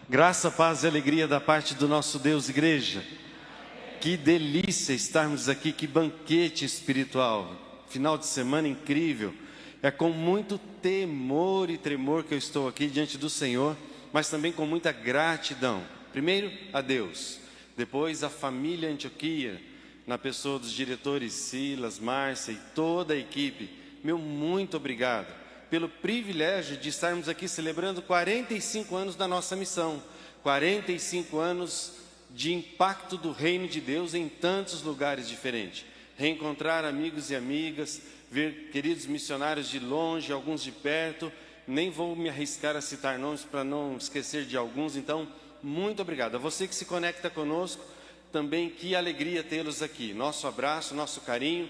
Graça, paz e alegria da parte do nosso Deus, igreja. Que delícia estarmos aqui, que banquete espiritual. Final de semana incrível. É com muito temor e tremor que eu estou aqui diante do Senhor, mas também com muita gratidão. Primeiro a Deus, depois a família Antioquia, na pessoa dos diretores Silas, Márcia e toda a equipe. Meu muito obrigado pelo privilégio de estarmos aqui celebrando 45 anos da nossa missão, 45 anos de impacto do reino de Deus em tantos lugares diferentes. Reencontrar amigos e amigas, ver queridos missionários de longe, alguns de perto. Nem vou me arriscar a citar nomes para não esquecer de alguns, então muito obrigado. A você que se conecta conosco, também que alegria tê-los aqui. Nosso abraço, nosso carinho.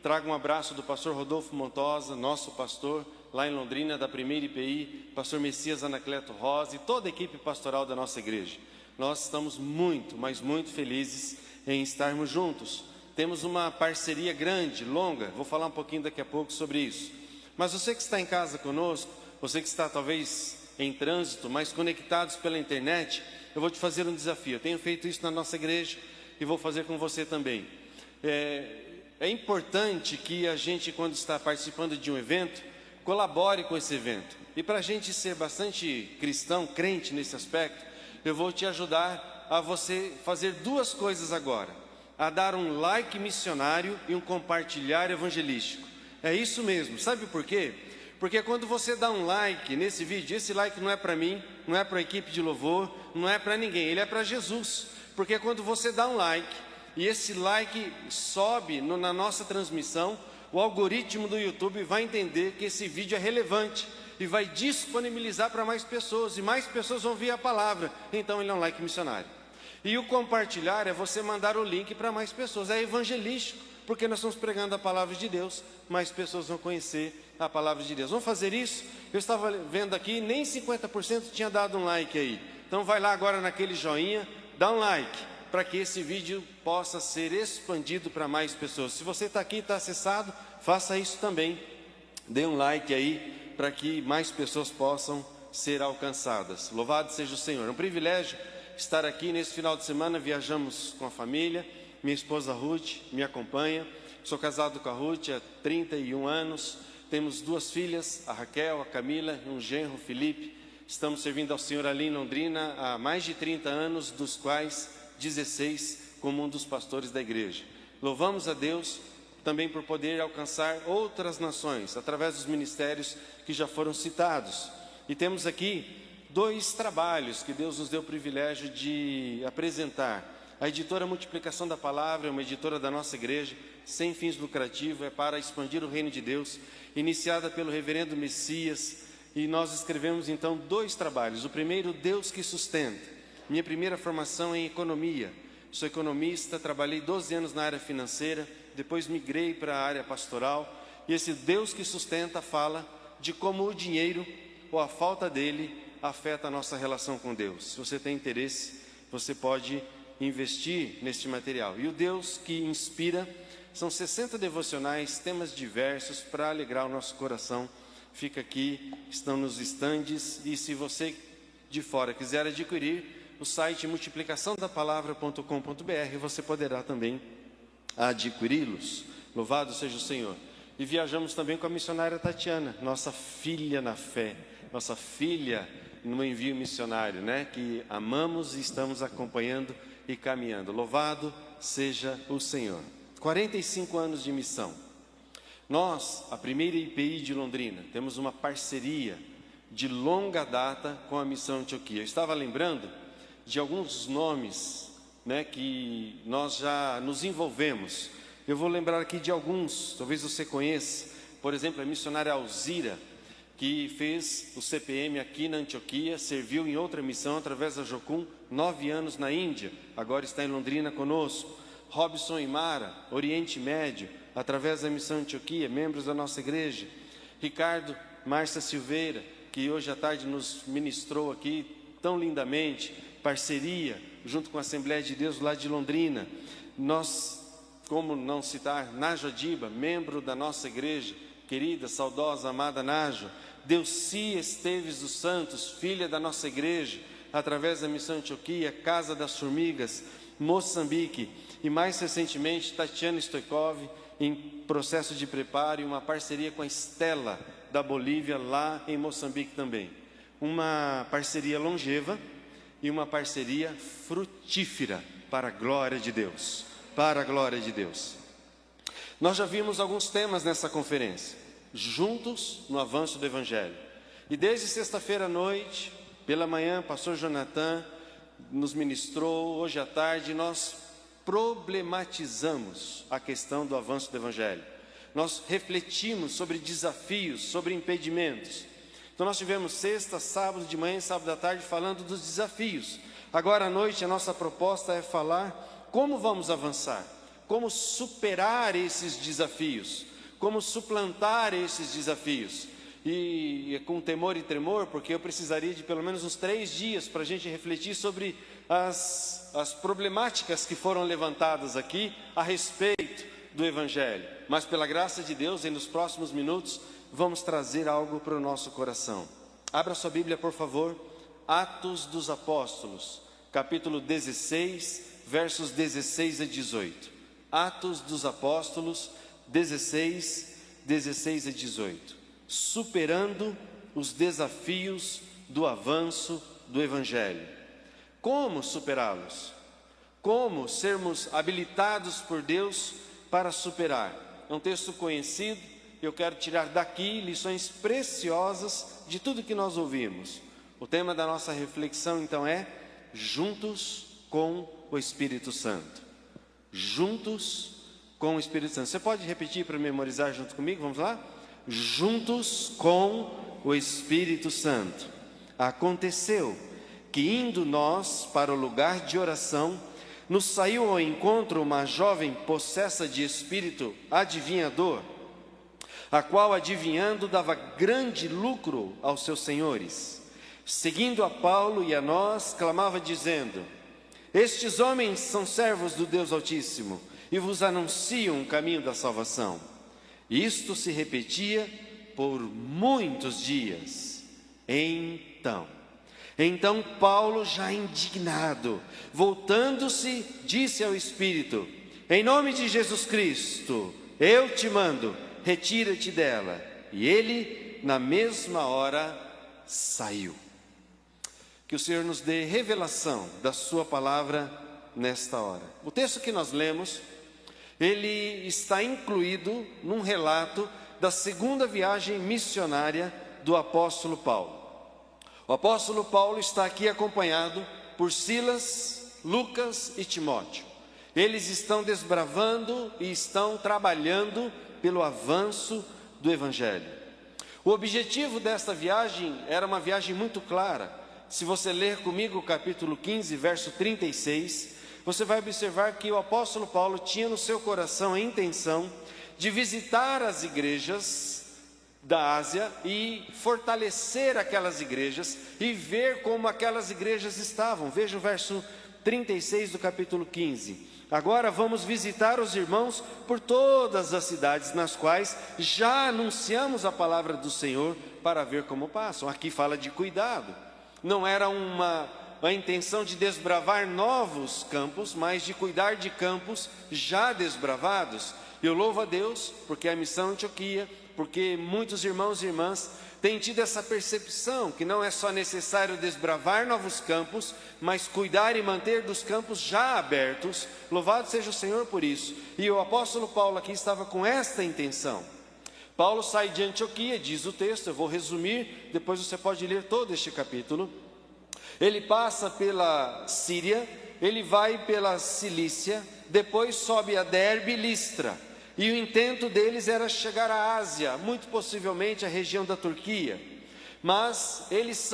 Trago um abraço do pastor Rodolfo Montosa, nosso pastor, lá em Londrina, da primeira IPI, pastor Messias Anacleto Rosa e toda a equipe pastoral da nossa igreja. Nós estamos muito, mas muito felizes em estarmos juntos. Temos uma parceria grande, longa, vou falar um pouquinho daqui a pouco sobre isso. Mas você que está em casa conosco, você que está talvez em trânsito, mas conectados pela internet, eu vou te fazer um desafio. Eu tenho feito isso na nossa igreja e vou fazer com você também. É importante que a gente, quando está participando de um evento, colabore com esse evento. E para a gente ser bastante cristão, crente nesse aspecto, eu vou te ajudar a você fazer duas coisas agora: a dar um like missionário e um compartilhar evangelístico. É isso mesmo, sabe por quê? Porque quando você dá um like nesse vídeo, esse like não é para mim, não é para a equipe de louvor, não é para ninguém, ele é para Jesus. Porque quando você dá um like, e esse like sobe na nossa transmissão, o algoritmo do YouTube vai entender que esse vídeo é relevante e vai disponibilizar para mais pessoas, e mais pessoas vão ver a palavra. Então ele é um like missionário. E o compartilhar é você mandar o link para mais pessoas, é evangelístico, porque nós estamos pregando a palavra de Deus, mais pessoas vão conhecer a palavra de Deus. Vamos fazer isso? Eu estava vendo aqui, nem 50% tinha dado um like aí. Então vai lá agora naquele joinha, dá um like, para que esse vídeo possa ser expandido para mais pessoas. Se você está aqui e está acessado, faça isso também. Dê um like aí, para que mais pessoas possam ser alcançadas. Louvado seja o Senhor. É um privilégio estar aqui nesse final de semana. Viajamos com a família. Minha esposa Ruth me acompanha. Sou casado com a Ruth há 31 anos. Temos duas filhas, a Raquel, a Camila e um genro, o Felipe. Estamos servindo ao Senhor ali em Londrina há mais de 30 anos, dos quais 16 como um dos pastores da igreja. Louvamos a Deus também por poder alcançar outras nações através dos ministérios que já foram citados. E temos aqui dois trabalhos que Deus nos deu o privilégio de apresentar. A editora Multiplicação da Palavra é uma editora da nossa igreja, sem fins lucrativos, é para expandir o reino de Deus, iniciada pelo reverendo Messias, e nós escrevemos então dois trabalhos. O primeiro, Deus que Sustenta. Minha primeira formação é em economia. Sou economista, trabalhei 12 anos na área financeira, depois migrei para a área pastoral. E esse Deus que Sustenta fala de como o dinheiro, ou a falta dele, afeta a nossa relação com Deus. Se você tem interesse, você pode investir neste material. E o Deus que Inspira são 60 devocionais, temas diversos para alegrar o nosso coração. Fica aqui, estão nos estandes, e se você de fora quiser adquirir, o site multiplicaçãodapalavra.com.br, você poderá também adquiri-los. Louvado seja o Senhor. E viajamos também com a missionária Tatiana, nossa filha na fé, nossa filha no envio missionário, né? Que amamos e estamos acompanhando e caminhando. Louvado seja o Senhor. 45 anos de missão. Nós, a primeira IPI de Londrina, temos uma parceria de longa data com a Missão Antioquia. Eu estava lembrando de alguns nomes, né, que nós já nos envolvemos. Eu vou lembrar aqui de alguns, talvez você conheça. Por exemplo, a missionária Alzira, que fez o CPM aqui na Antioquia, serviu em outra missão através da Jocum, 9 anos na Índia, agora está em Londrina conosco. Robson e Mara, Oriente Médio, através da Missão Antioquia, membros da nossa igreja. Ricardo, Márcia Silveira, que hoje à tarde nos ministrou aqui tão lindamente, parceria, junto com a Assembleia de Deus lá de Londrina. Nós, como não citar, Nájua Diba, membro da nossa igreja, querida, saudosa, amada Nájua. Delci Esteves dos Santos, filha da nossa igreja, através da Missão Antioquia, Casa das Formigas, Moçambique, e mais recentemente Tatiana Stoikov, em processo de preparo, e uma parceria com a Estela da Bolívia, lá em Moçambique também. Uma parceria longeva e uma parceria frutífera para a glória de Deus. Para a glória de Deus. Nós já vimos alguns temas nessa conferência, juntos no avanço do Evangelho. E desde sexta-feira à noite, pela manhã, pastor Jonathan nos ministrou, hoje à tarde nós problematizamos a questão do avanço do Evangelho. Nós refletimos sobre desafios, sobre impedimentos. Então nós tivemos sexta, sábado de manhã e sábado à tarde falando dos desafios. Agora à noite a nossa proposta é falar como vamos avançar, como superar esses desafios, como suplantar esses desafios. E com temor e tremor, porque eu precisaria de pelo menos uns 3 dias para a gente refletir sobre as problemáticas que foram levantadas aqui a respeito do Evangelho. Mas pela graça de Deus, nos próximos minutos, vamos trazer algo para o nosso coração. Abra sua Bíblia, por favor, Atos dos Apóstolos, capítulo 16, versos 16 a 18. Atos dos Apóstolos, 16 a 18. Superando os desafios do avanço do Evangelho. Como superá-los? Como sermos habilitados por Deus para superar? É um texto conhecido, eu quero tirar daqui lições preciosas de tudo que nós ouvimos. O tema da nossa reflexão então é juntos com o Espírito Santo. Juntos com o Espírito Santo. Você pode repetir para memorizar junto comigo? Vamos lá? Juntos com o Espírito Santo. Aconteceu que, indo nós para o lugar de oração, nos saiu ao encontro uma jovem possessa de espírito adivinhador, a qual, adivinhando, dava grande lucro aos seus senhores. Seguindo a Paulo e a nós, clamava dizendo: estes homens são servos do Deus Altíssimo e vos anunciam o caminho da salvação. Isto se repetia por muitos dias. Então Paulo, já indignado, voltando-se, disse ao Espírito: em nome de Jesus Cristo, eu te mando, retira-te dela. E ele, na mesma hora, saiu. Que o Senhor nos dê revelação da sua palavra nesta hora. O texto que nós lemos, ele está incluído num relato da segunda viagem missionária do apóstolo Paulo. O apóstolo Paulo está aqui acompanhado por Silas, Lucas e Timóteo. Eles estão desbravando e estão trabalhando pelo avanço do Evangelho. O objetivo desta viagem era uma viagem muito clara. Se você ler comigo o capítulo 15, verso 36, você vai observar que o apóstolo Paulo tinha no seu coração a intenção de visitar as igrejas da Ásia e fortalecer aquelas igrejas e ver como aquelas igrejas estavam. Veja o verso 36 do capítulo 15. Agora vamos visitar os irmãos por todas as cidades nas quais já anunciamos a palavra do Senhor, para ver como passam. Aqui fala de cuidado. Não era uma intenção de desbravar novos campos, mas de cuidar de campos já desbravados. Eu louvo a Deus, porque a Missão Antioquia, porque muitos irmãos e irmãs têm tido essa percepção, que não é só necessário desbravar novos campos, mas cuidar e manter dos campos já abertos. Louvado seja o Senhor por isso. E o apóstolo Paulo aqui estava com esta intenção. Paulo sai de Antioquia, diz o texto, eu vou resumir, depois você pode ler todo este capítulo. Ele passa pela Síria, ele vai pela Cilícia, depois sobe a Derbe e Listra. E o intento deles era chegar à Ásia, muito possivelmente a região da Turquia. Mas eles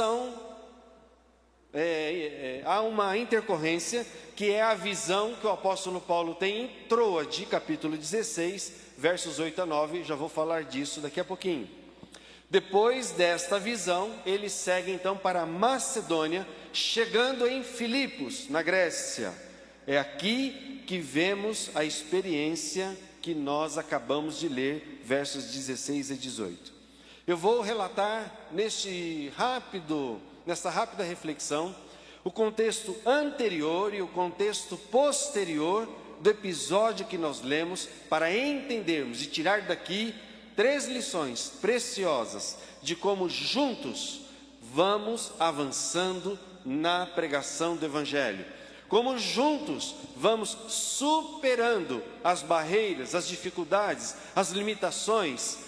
há uma intercorrência, que é a visão que o apóstolo Paulo tem em Troade, capítulo 16, versos 8 a 9, já vou falar disso daqui a pouquinho. Depois desta visão, ele segue então para Macedônia, chegando em Filipos, na Grécia. É aqui que vemos a experiência que nós acabamos de ler, versos 16 a 18. Eu vou relatar nessa rápida reflexão o contexto anterior e o contexto posterior do episódio que nós lemos, para entendermos e tirar daqui 3 lições preciosas de como juntos vamos avançando na pregação do Evangelho, como juntos vamos superando as barreiras, as dificuldades, as limitações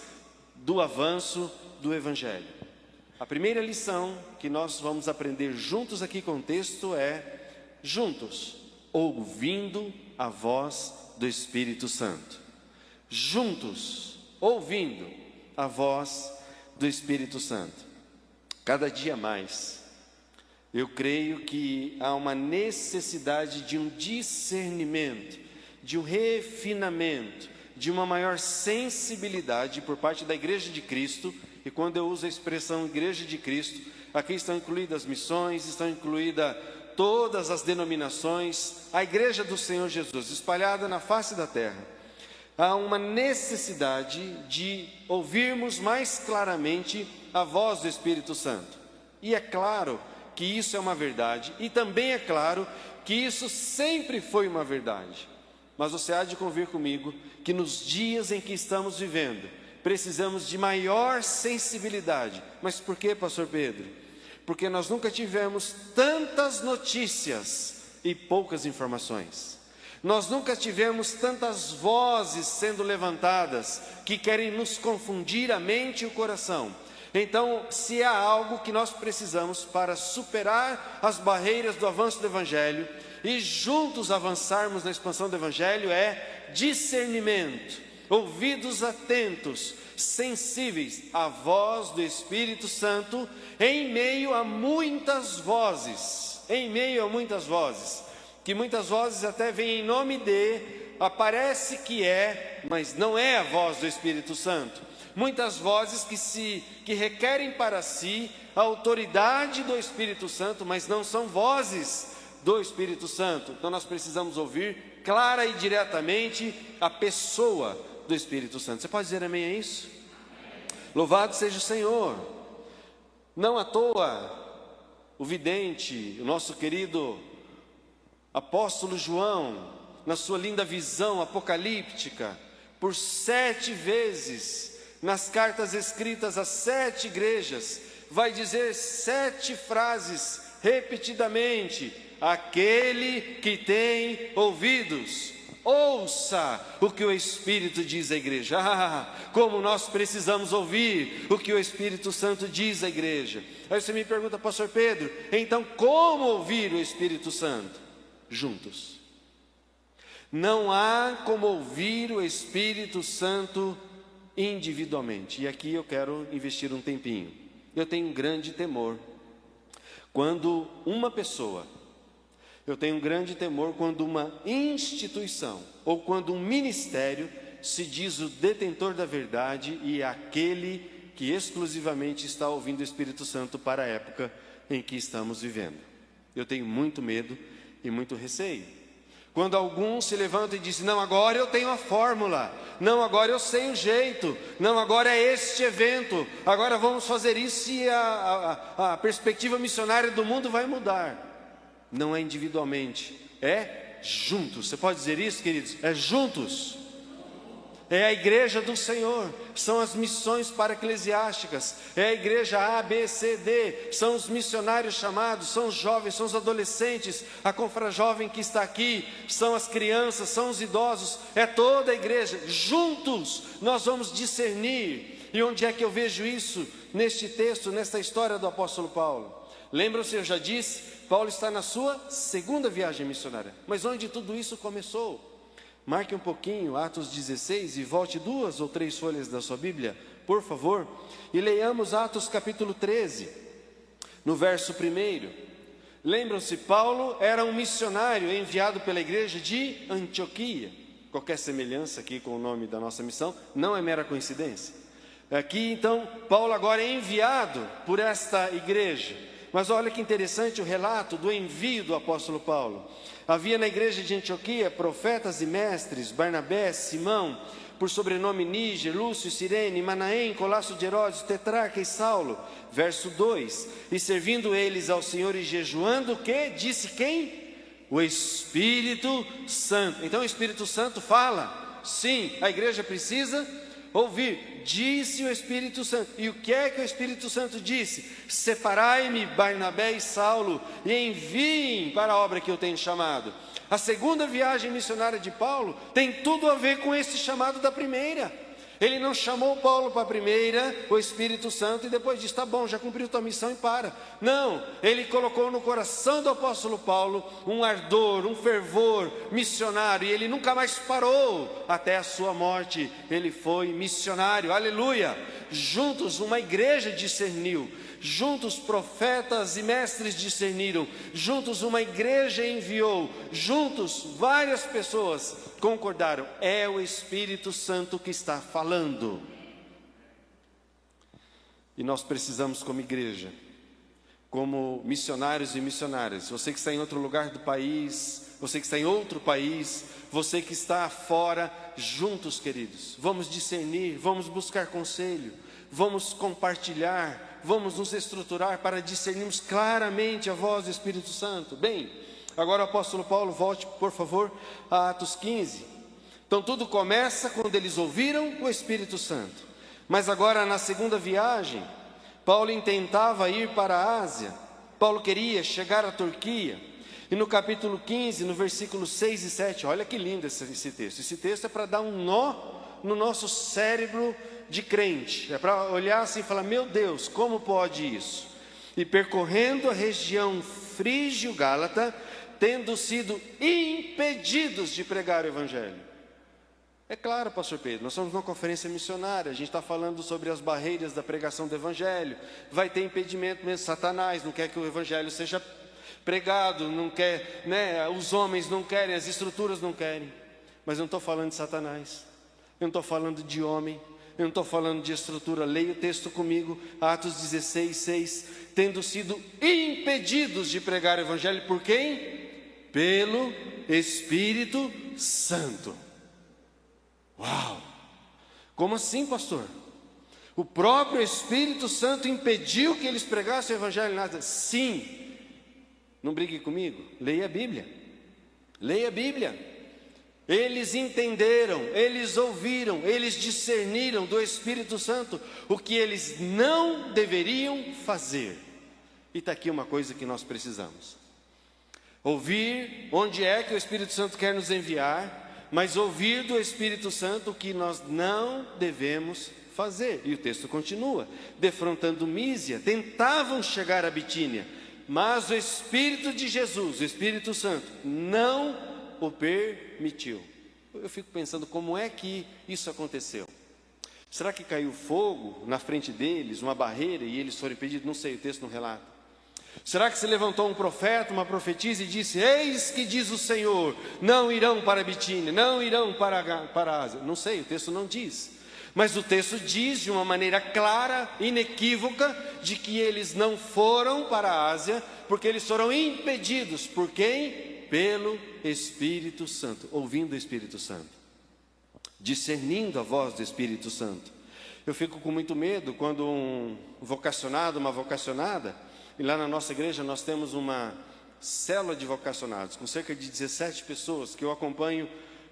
do avanço do Evangelho. A primeira lição que nós vamos aprender juntos aqui com o texto é: juntos, ouvindo a voz do Espírito Santo. Juntos, ouvindo a voz do Espírito Santo. Cada dia mais, eu creio que há uma necessidade de um discernimento, de um refinamento, de uma maior sensibilidade por parte da Igreja de Cristo. E quando eu uso a expressão Igreja de Cristo, aqui estão incluídas missões, estão incluídas todas as denominações, a Igreja do Senhor Jesus, espalhada na face da terra. Há uma necessidade de ouvirmos mais claramente a voz do Espírito Santo. E é claro que isso é uma verdade, e também é claro que isso sempre foi uma verdade. Mas você há de convir comigo que nos dias em que estamos vivendo, precisamos de maior sensibilidade. Mas por que, pastor Pedro? Porque nós nunca tivemos tantas notícias e poucas informações. Nós nunca tivemos tantas vozes sendo levantadas que querem nos confundir a mente e o coração. Então, se há algo que nós precisamos para superar as barreiras do avanço do Evangelho e juntos avançarmos na expansão do Evangelho, é discernimento, ouvidos atentos, sensíveis à voz do Espírito Santo, em meio a muitas vozes, que muitas vozes até vêm em nome de, aparece que é, mas não é a voz do Espírito Santo. Muitas vozes que requerem para si a autoridade do Espírito Santo, mas não são vozes do Espírito Santo. Então nós precisamos ouvir clara e diretamente a pessoa do Espírito Santo. Você pode dizer amém a isso? Louvado seja o Senhor. Não à toa, o vidente, o nosso querido apóstolo João, na sua linda visão apocalíptica, por 7 vezes, nas cartas escritas às 7 igrejas, vai dizer 7 frases repetidamente: aquele que tem ouvidos, ouça o que o Espírito diz à igreja. Como nós precisamos ouvir o que o Espírito Santo diz à igreja. Aí você me pergunta, pastor Pedro, então como ouvir o Espírito Santo? Juntos. Não há como ouvir o Espírito Santo individualmente. E aqui eu quero investir um tempinho. Eu tenho um grande temor quando uma pessoa, eu tenho um grande temor quando uma instituição ou quando um ministério se diz o detentor da verdade e é aquele que exclusivamente está ouvindo o Espírito Santo para a época em que estamos vivendo. Eu tenho muito medo e muito receio quando alguns se levantam e dizem: não, agora eu tenho a fórmula, não, agora eu sei o jeito, não, agora é este evento, agora vamos fazer isso e a perspectiva missionária do mundo vai mudar. Não é individualmente, é juntos. Você pode dizer isso, queridos? É juntos. É a igreja do Senhor, são as missões para-eclesiásticas, é a igreja A, B, C, D, são os missionários chamados, são os jovens, são os adolescentes, a confrajovem que está aqui, são as crianças, são os idosos, é toda a igreja. Juntos nós vamos discernir. E onde é que eu vejo isso? Neste texto, nesta história do apóstolo Paulo. Lembram-se, eu já disse, Paulo está na sua 2ª viagem missionária. Mas onde tudo isso começou? Marque um pouquinho Atos 16 e volte 2 ou 3 folhas da sua Bíblia, por favor, e leiamos Atos capítulo 13, no verso 1. Lembram-se, Paulo era um missionário enviado pela igreja de Antioquia. Qualquer semelhança aqui com o nome da nossa missão não é mera coincidência. Aqui então, Paulo agora é enviado por esta igreja. Mas olha que interessante o relato do envio do apóstolo Paulo. Havia na igreja de Antioquia profetas e mestres, Barnabé, Simão, por sobrenome Níger, Lúcio, Cirene, Manaém, Colasso de Herodes, Tetrarca e Saulo. Verso 2: e servindo eles ao Senhor e jejuando, o que? Disse quem? O Espírito Santo. Então o Espírito Santo fala. Sim, a igreja precisa ouvir. Disse o Espírito Santo. E o que é que o Espírito Santo disse? Separai-me Barnabé e Saulo e enviem para a obra que eu tenho chamado. A segunda viagem missionária de Paulo tem tudo a ver com esse chamado da primeira. Ele não chamou Paulo para a primeira, o Espírito Santo, e depois disse, tá bom, já cumpriu tua missão e para. Não, ele colocou no coração do apóstolo Paulo um ardor, um fervor missionário, e ele nunca mais parou até a sua morte. Ele foi missionário, aleluia. Juntos uma igreja discerniu, juntos profetas e mestres discerniram, juntos uma igreja enviou, juntos várias pessoas concordaram, é o Espírito Santo que está falando. E nós precisamos, como igreja, como missionários e missionárias, você que está em outro lugar do país, você que está em outro país, você que está fora, juntos, queridos, vamos discernir, vamos buscar conselho, vamos compartilhar, vamos nos estruturar para discernirmos claramente a voz do Espírito Santo. Bem, agora o apóstolo Paulo, volte por favor a Atos 15. Então tudo começa quando eles ouviram o Espírito Santo. Mas agora na segunda viagem, Paulo intentava ir para a Ásia. Paulo queria chegar à Turquia. E no capítulo 15, no versículo 6 e 7, olha que lindo esse texto. Esse texto é para dar um nó no nosso cérebro de crente. É para olhar assim e falar, meu Deus, como pode isso? E percorrendo a região frígio-gálata, tendo sido impedidos de pregar o Evangelho. É claro, pastor Pedro, nós somos uma conferência missionária, a gente está falando sobre as barreiras da pregação do Evangelho. Vai ter impedimento mesmo, Satanás não quer que o Evangelho seja pregado, não quer, né? Os homens não querem, as estruturas não querem. Mas eu não estou falando de Satanás, eu não estou falando de homem, eu não estou falando de estrutura. Leia o texto comigo, Atos 16, 6. Tendo sido impedidos de pregar o Evangelho por quem? Pelo Espírito Santo. Uau! Como assim, pastor? O próprio Espírito Santo impediu que eles pregassem o Evangelho? Nada. Sim. Não brigue comigo. Leia a Bíblia. Leia a Bíblia. Eles entenderam, eles ouviram, eles discerniram do Espírito Santo o que eles não deveriam fazer. E está aqui uma coisa que nós precisamos. Ouvir onde é que o Espírito Santo quer nos enviar, mas ouvir do Espírito Santo o que nós não devemos fazer. E o texto continua. Defrontando Mísia, tentavam chegar a Bitínia, mas o Espírito de Jesus, o Espírito Santo, não o permitiu. Eu fico pensando, como é que isso aconteceu? Será que caiu fogo na frente deles, uma barreira, e eles foram impedidos? Não sei, o texto não relata. Será que se levantou um profeta, uma profetisa e disse, eis que diz o Senhor, não irão para Bitínia, não irão para a Ásia? Não sei, o texto não diz. Mas o texto diz de uma maneira clara, inequívoca, de que eles não foram para a Ásia, porque eles foram impedidos. Por quem? Pelo Espírito Santo, ouvindo o Espírito Santo, discernindo a voz do Espírito Santo. Eu fico com muito medo quando um vocacionado, uma vocacionada, e lá na nossa igreja nós temos uma célula de vocacionados, com cerca de 17 pessoas, que eu acompanho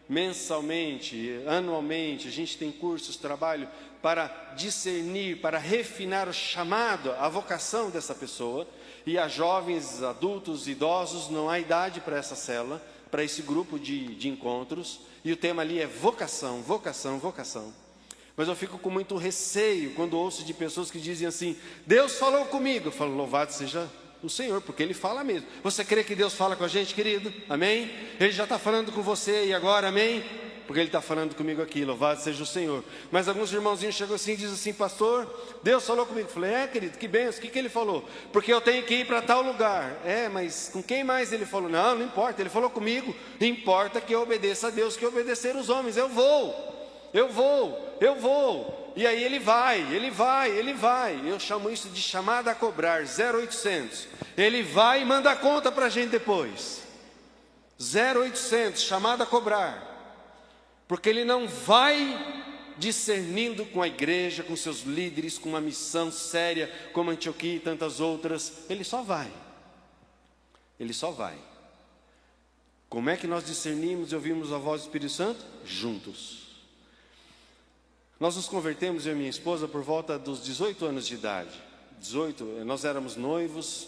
mensalmente, anualmente. A gente tem cursos, trabalho para discernir, para refinar o chamado, a vocação dessa pessoa. E a jovens, adultos, idosos, não há idade para essa célula, para esse grupo de encontros. E o tema ali é vocação, vocação, vocação. Mas eu fico com muito receio quando ouço de pessoas que dizem assim, Deus falou comigo. Eu falo, louvado seja o Senhor, porque Ele fala mesmo. Você crê que Deus fala com a gente, querido? Amém? Ele já está falando com você e agora, amém? Porque Ele está falando comigo aqui, louvado seja o Senhor. Mas alguns irmãozinhos chegam assim e dizem assim, pastor, Deus falou comigo. Eu falei, querido, que benção, o que Ele falou? Porque eu tenho que ir para tal lugar. Mas com quem mais Ele falou? Não importa, Ele falou comigo. Importa que eu obedeça a Deus, que obedecer os homens. Eu vou. E aí ele vai. Eu chamo isso de chamada a cobrar, 0800. Ele vai e manda a conta para a gente depois. 0800, chamada a cobrar. Porque ele não vai discernindo com a igreja, com seus líderes, com uma missão séria, como Antioquia e tantas outras. Ele só vai. Como é que nós discernimos e ouvimos a voz do Espírito Santo? Juntos. Nós nos convertemos, eu e minha esposa, por volta dos 18 anos de idade. 18, nós éramos noivos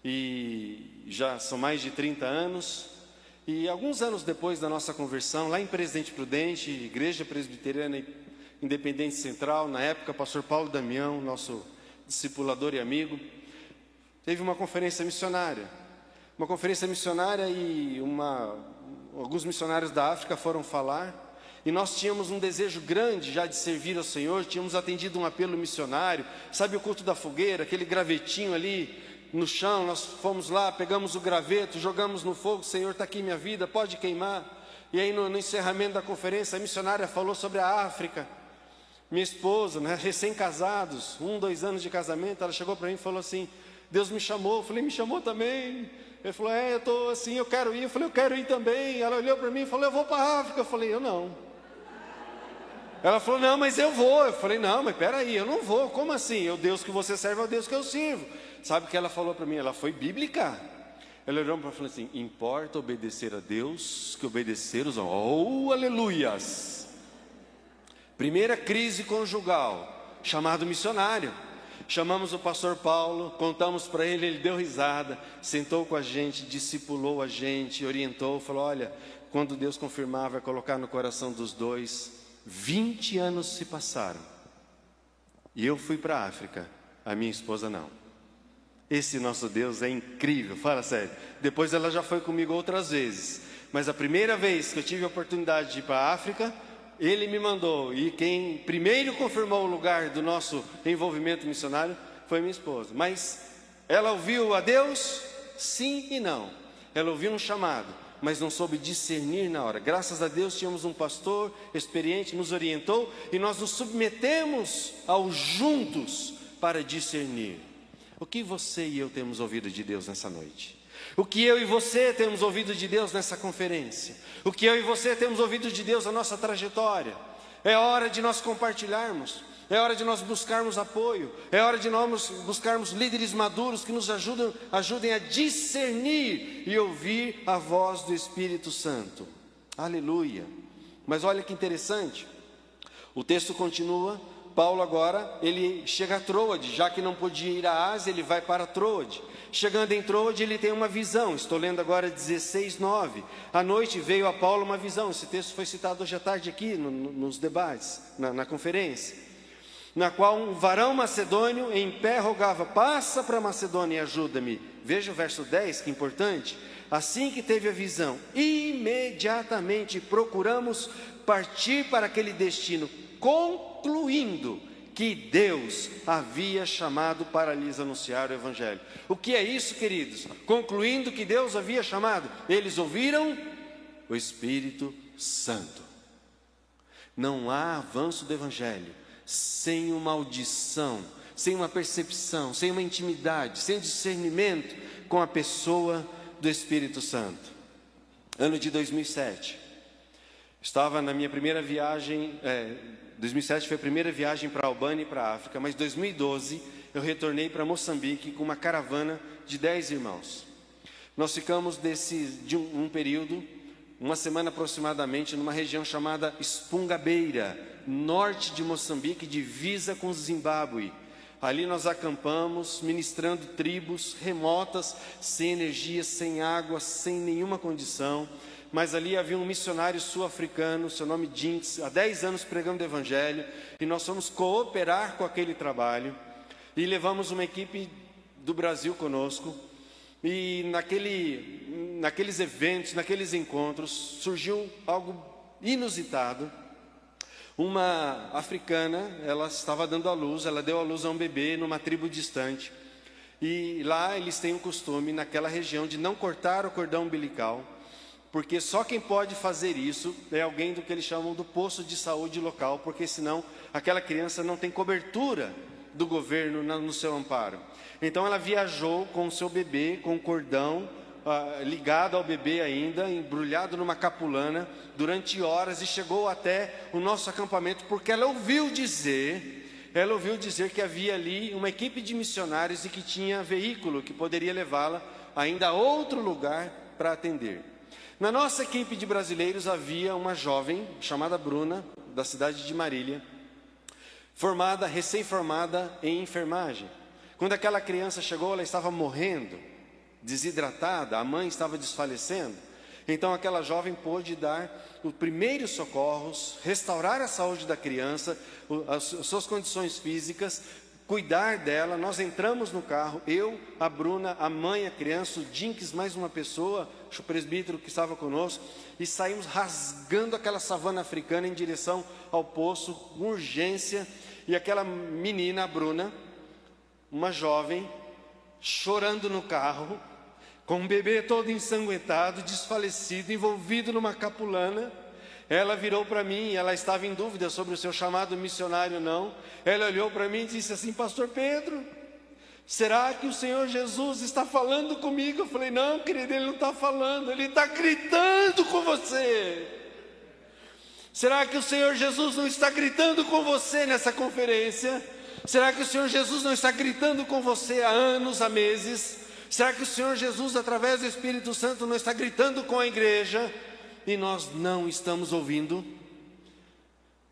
e já são mais de 30 anos. E alguns anos depois da nossa conversão, lá em Presidente Prudente, Igreja Presbiteriana Independente Central, na época, pastor Paulo Damião, nosso discipulador e amigo, teve uma conferência missionária. E alguns missionários da África foram falar. E nós tínhamos um desejo grande já de servir ao Senhor, tínhamos atendido um apelo missionário. Sabe o culto da fogueira, aquele gravetinho ali no chão, nós fomos lá, pegamos o graveto, jogamos no fogo, Senhor, está aqui minha vida, pode queimar. E aí no encerramento da conferência, a missionária falou sobre a África. Minha esposa, né, recém-casados, 2 anos de casamento, ela chegou para mim e falou assim: Deus me chamou. Eu falei: me chamou também? Ele falou: eu estou assim, eu quero ir. Eu falei: eu quero ir também. Ela olhou para mim e falou: eu vou para a África. Eu falei: eu não. Ela falou: não, mas eu vou. Eu falei: não, mas peraí, eu não vou. Como assim? O Deus que você serve é o Deus que eu sirvo. Sabe o que ela falou para mim? Ela foi bíblica. Ela olhou para mim e falou assim: importa obedecer a Deus que obedecer os homens. Oh, aleluias! Primeira crise conjugal, chamado missionário. Chamamos o pastor Paulo, contamos para ele, ele deu risada, sentou com a gente, discipulou a gente, orientou, falou: olha, quando Deus confirmar, vai colocar no coração dos dois. 20 anos se passaram. E eu fui para a África, a minha esposa não. Esse nosso Deus é incrível, fala sério. Depois ela já foi comigo outras vezes. Mas a primeira vez que eu tive a oportunidade de ir para a África, ele me mandou. E quem primeiro confirmou o lugar do nosso envolvimento missionário foi minha esposa. Mas ela ouviu a Deus? Sim e não. Ela ouviu um chamado, mas não soube discernir na hora. Graças a Deus tínhamos um pastor experiente, nos orientou, e nós nos submetemos ao juntos para discernir. O que você e eu temos ouvido de Deus nessa noite? O que eu e você temos ouvido de Deus nessa conferência? O que eu e você temos ouvido de Deus na nossa trajetória? É hora de nós compartilharmos. É hora de nós buscarmos apoio. É hora de nós buscarmos líderes maduros que nos ajudem a discernir e ouvir a voz do Espírito Santo. Aleluia. Mas olha que interessante. O texto continua. Paulo agora, ele chega a Troade. Já que não podia ir à Ásia, ele vai para Troade. Chegando em Troade, ele tem uma visão. Estou lendo agora 16:9. À noite veio a Paulo uma visão. Esse texto foi citado hoje à tarde aqui nos debates, na conferência, na qual um varão macedônio em pé rogava: passa para a Macedônia e ajuda-me. Veja o verso 10, que importante. Assim que teve a visão, imediatamente procuramos partir para aquele destino, concluindo que Deus havia chamado para lhes anunciar o Evangelho. O que é isso, queridos? Concluindo que Deus havia chamado. Eles ouviram o Espírito Santo. Não há avanço do Evangelho sem uma audição, sem uma percepção, sem uma intimidade, sem discernimento com a pessoa do Espírito Santo. Ano de 2007, estava na minha primeira viagem. 2007 foi a primeira viagem para a Albânia e para a África, mas 2012 eu retornei para Moçambique com uma caravana de 10 irmãos. Nós ficamos de um período, uma semana aproximadamente, numa região chamada Espungabeira, norte de Moçambique, divisa com Zimbábue. Ali nós acampamos, ministrando tribos remotas, sem energia, sem água, sem nenhuma condição. Mas ali havia um missionário sul-africano, seu nome Jinx, há 10 anos pregando o Evangelho, e nós fomos cooperar com aquele trabalho, e levamos uma equipe do Brasil conosco, e naqueles eventos, naqueles encontros, surgiu algo inusitado. Uma africana, ela estava dando à luz, ela deu à luz a um bebê numa tribo distante, e lá eles têm o costume, naquela região, de não cortar o cordão umbilical, porque só quem pode fazer isso é alguém do que eles chamam do posto de saúde local, porque senão aquela criança não tem cobertura do governo no seu amparo. Então ela viajou com o seu bebê, com o cordão ligado ao bebê ainda, embrulhado numa capulana, durante horas, e chegou até o nosso acampamento, porque ela ouviu dizer que havia ali uma equipe de missionários e que tinha veículo que poderia levá-la ainda a outro lugar para atender. Na nossa equipe de brasileiros havia uma jovem chamada Bruna, da cidade de Marília, recém-formada em enfermagem. Quando aquela criança chegou, ela estava morrendo, desidratada, a mãe estava desfalecendo. Então aquela jovem pôde dar os primeiros socorros, restaurar a saúde da criança, as suas condições físicas, cuidar dela. Nós entramos no carro, eu, a Bruna, a mãe, a criança, o Dinks, mais uma pessoa, o presbítero que estava conosco, e saímos rasgando aquela savana africana em direção ao poço, com urgência. E aquela menina, a Bruna, uma jovem, chorando no carro, com um bebê todo ensanguentado, desfalecido, envolvido numa capulana. Ela virou para mim, ela estava em dúvida sobre o seu chamado missionário, não. Ela olhou para mim e disse assim: Pastor Pedro, será que o Senhor Jesus está falando comigo? Eu falei: não, querido, Ele não está falando, Ele está gritando com você. Será que o Senhor Jesus não está gritando com você nessa conferência? Será que o Senhor Jesus não está gritando com você há anos, há meses? Será que o Senhor Jesus, através do Espírito Santo, não está gritando com a igreja e nós não estamos ouvindo?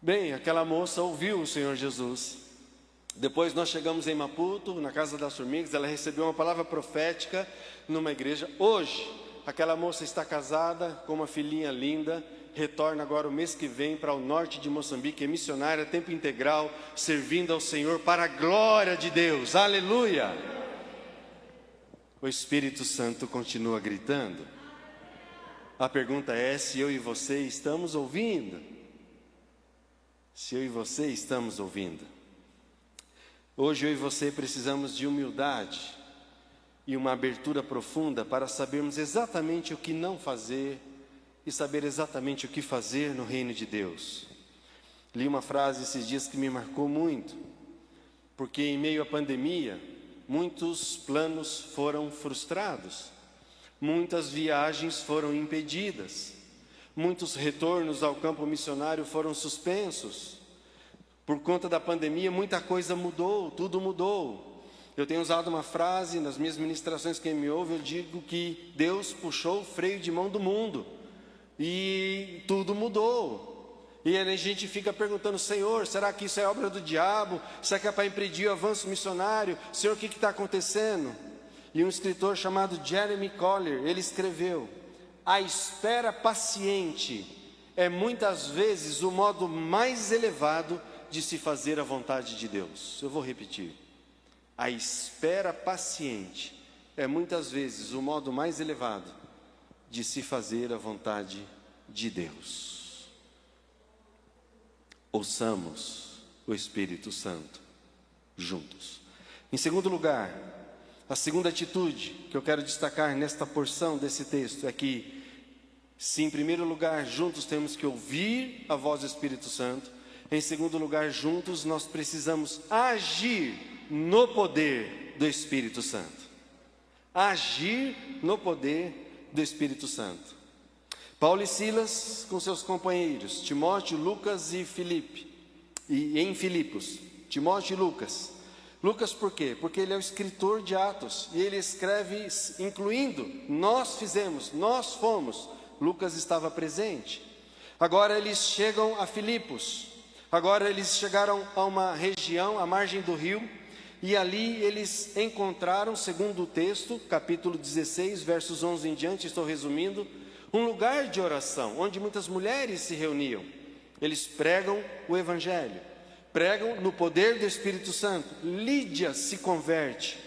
Bem, aquela moça ouviu o Senhor Jesus. Depois nós chegamos em Maputo, na Casa das Formigas. Ela recebeu uma palavra profética numa igreja. Hoje, aquela moça está casada com uma filhinha linda. Retorna agora o mês que vem para o norte de Moçambique, é missionária, tempo integral, servindo ao Senhor para a glória de Deus. Aleluia! O Espírito Santo continua gritando. A pergunta é se eu e você estamos ouvindo. Se eu e você estamos ouvindo. Hoje eu e você precisamos de humildade e uma abertura profunda para sabermos exatamente o que não fazer e saber exatamente o que fazer no reino de Deus. Li uma frase esses dias que me marcou muito, porque em meio à pandemia, muitos planos foram frustrados, muitas viagens foram impedidas, muitos retornos ao campo missionário foram suspensos. Por conta da pandemia, muita coisa mudou, tudo mudou. Eu tenho usado uma frase nas minhas ministrações, quem me ouve, eu digo que Deus puxou o freio de mão do mundo e tudo mudou. E a gente fica perguntando: Senhor, será que isso é obra do diabo? Será que é para impedir o avanço missionário? Senhor, o que está acontecendo? E um escritor chamado Jeremy Collier, ele escreveu: a espera paciente é muitas vezes o modo mais elevado de se fazer a vontade de Deus. Eu vou repetir: a espera paciente é muitas vezes o modo mais elevado de se fazer a vontade de Deus. Ouçamos o Espírito Santo juntos. Em segundo lugar, a segunda atitude que eu quero destacar nesta porção desse texto é que, se em primeiro lugar juntos temos que ouvir a voz do Espírito Santo, em segundo lugar juntos nós precisamos agir no poder do Espírito Santo. Agir no poder do Espírito Santo. Paulo e Silas, com seus companheiros, Timóteo, Lucas e Filipe, e em Filipos, Timóteo e Lucas. Lucas por quê? Porque ele é o escritor de Atos, e ele escreve incluindo, nós fizemos, nós fomos. Lucas estava presente. Agora eles chegam a Filipos, agora eles chegaram a uma região, à margem do rio, e ali eles encontraram, segundo o texto, capítulo 16, versos 11 em diante, estou resumindo, um lugar de oração, onde muitas mulheres se reuniam. Eles pregam o Evangelho, pregam no poder do Espírito Santo. Lídia se converte.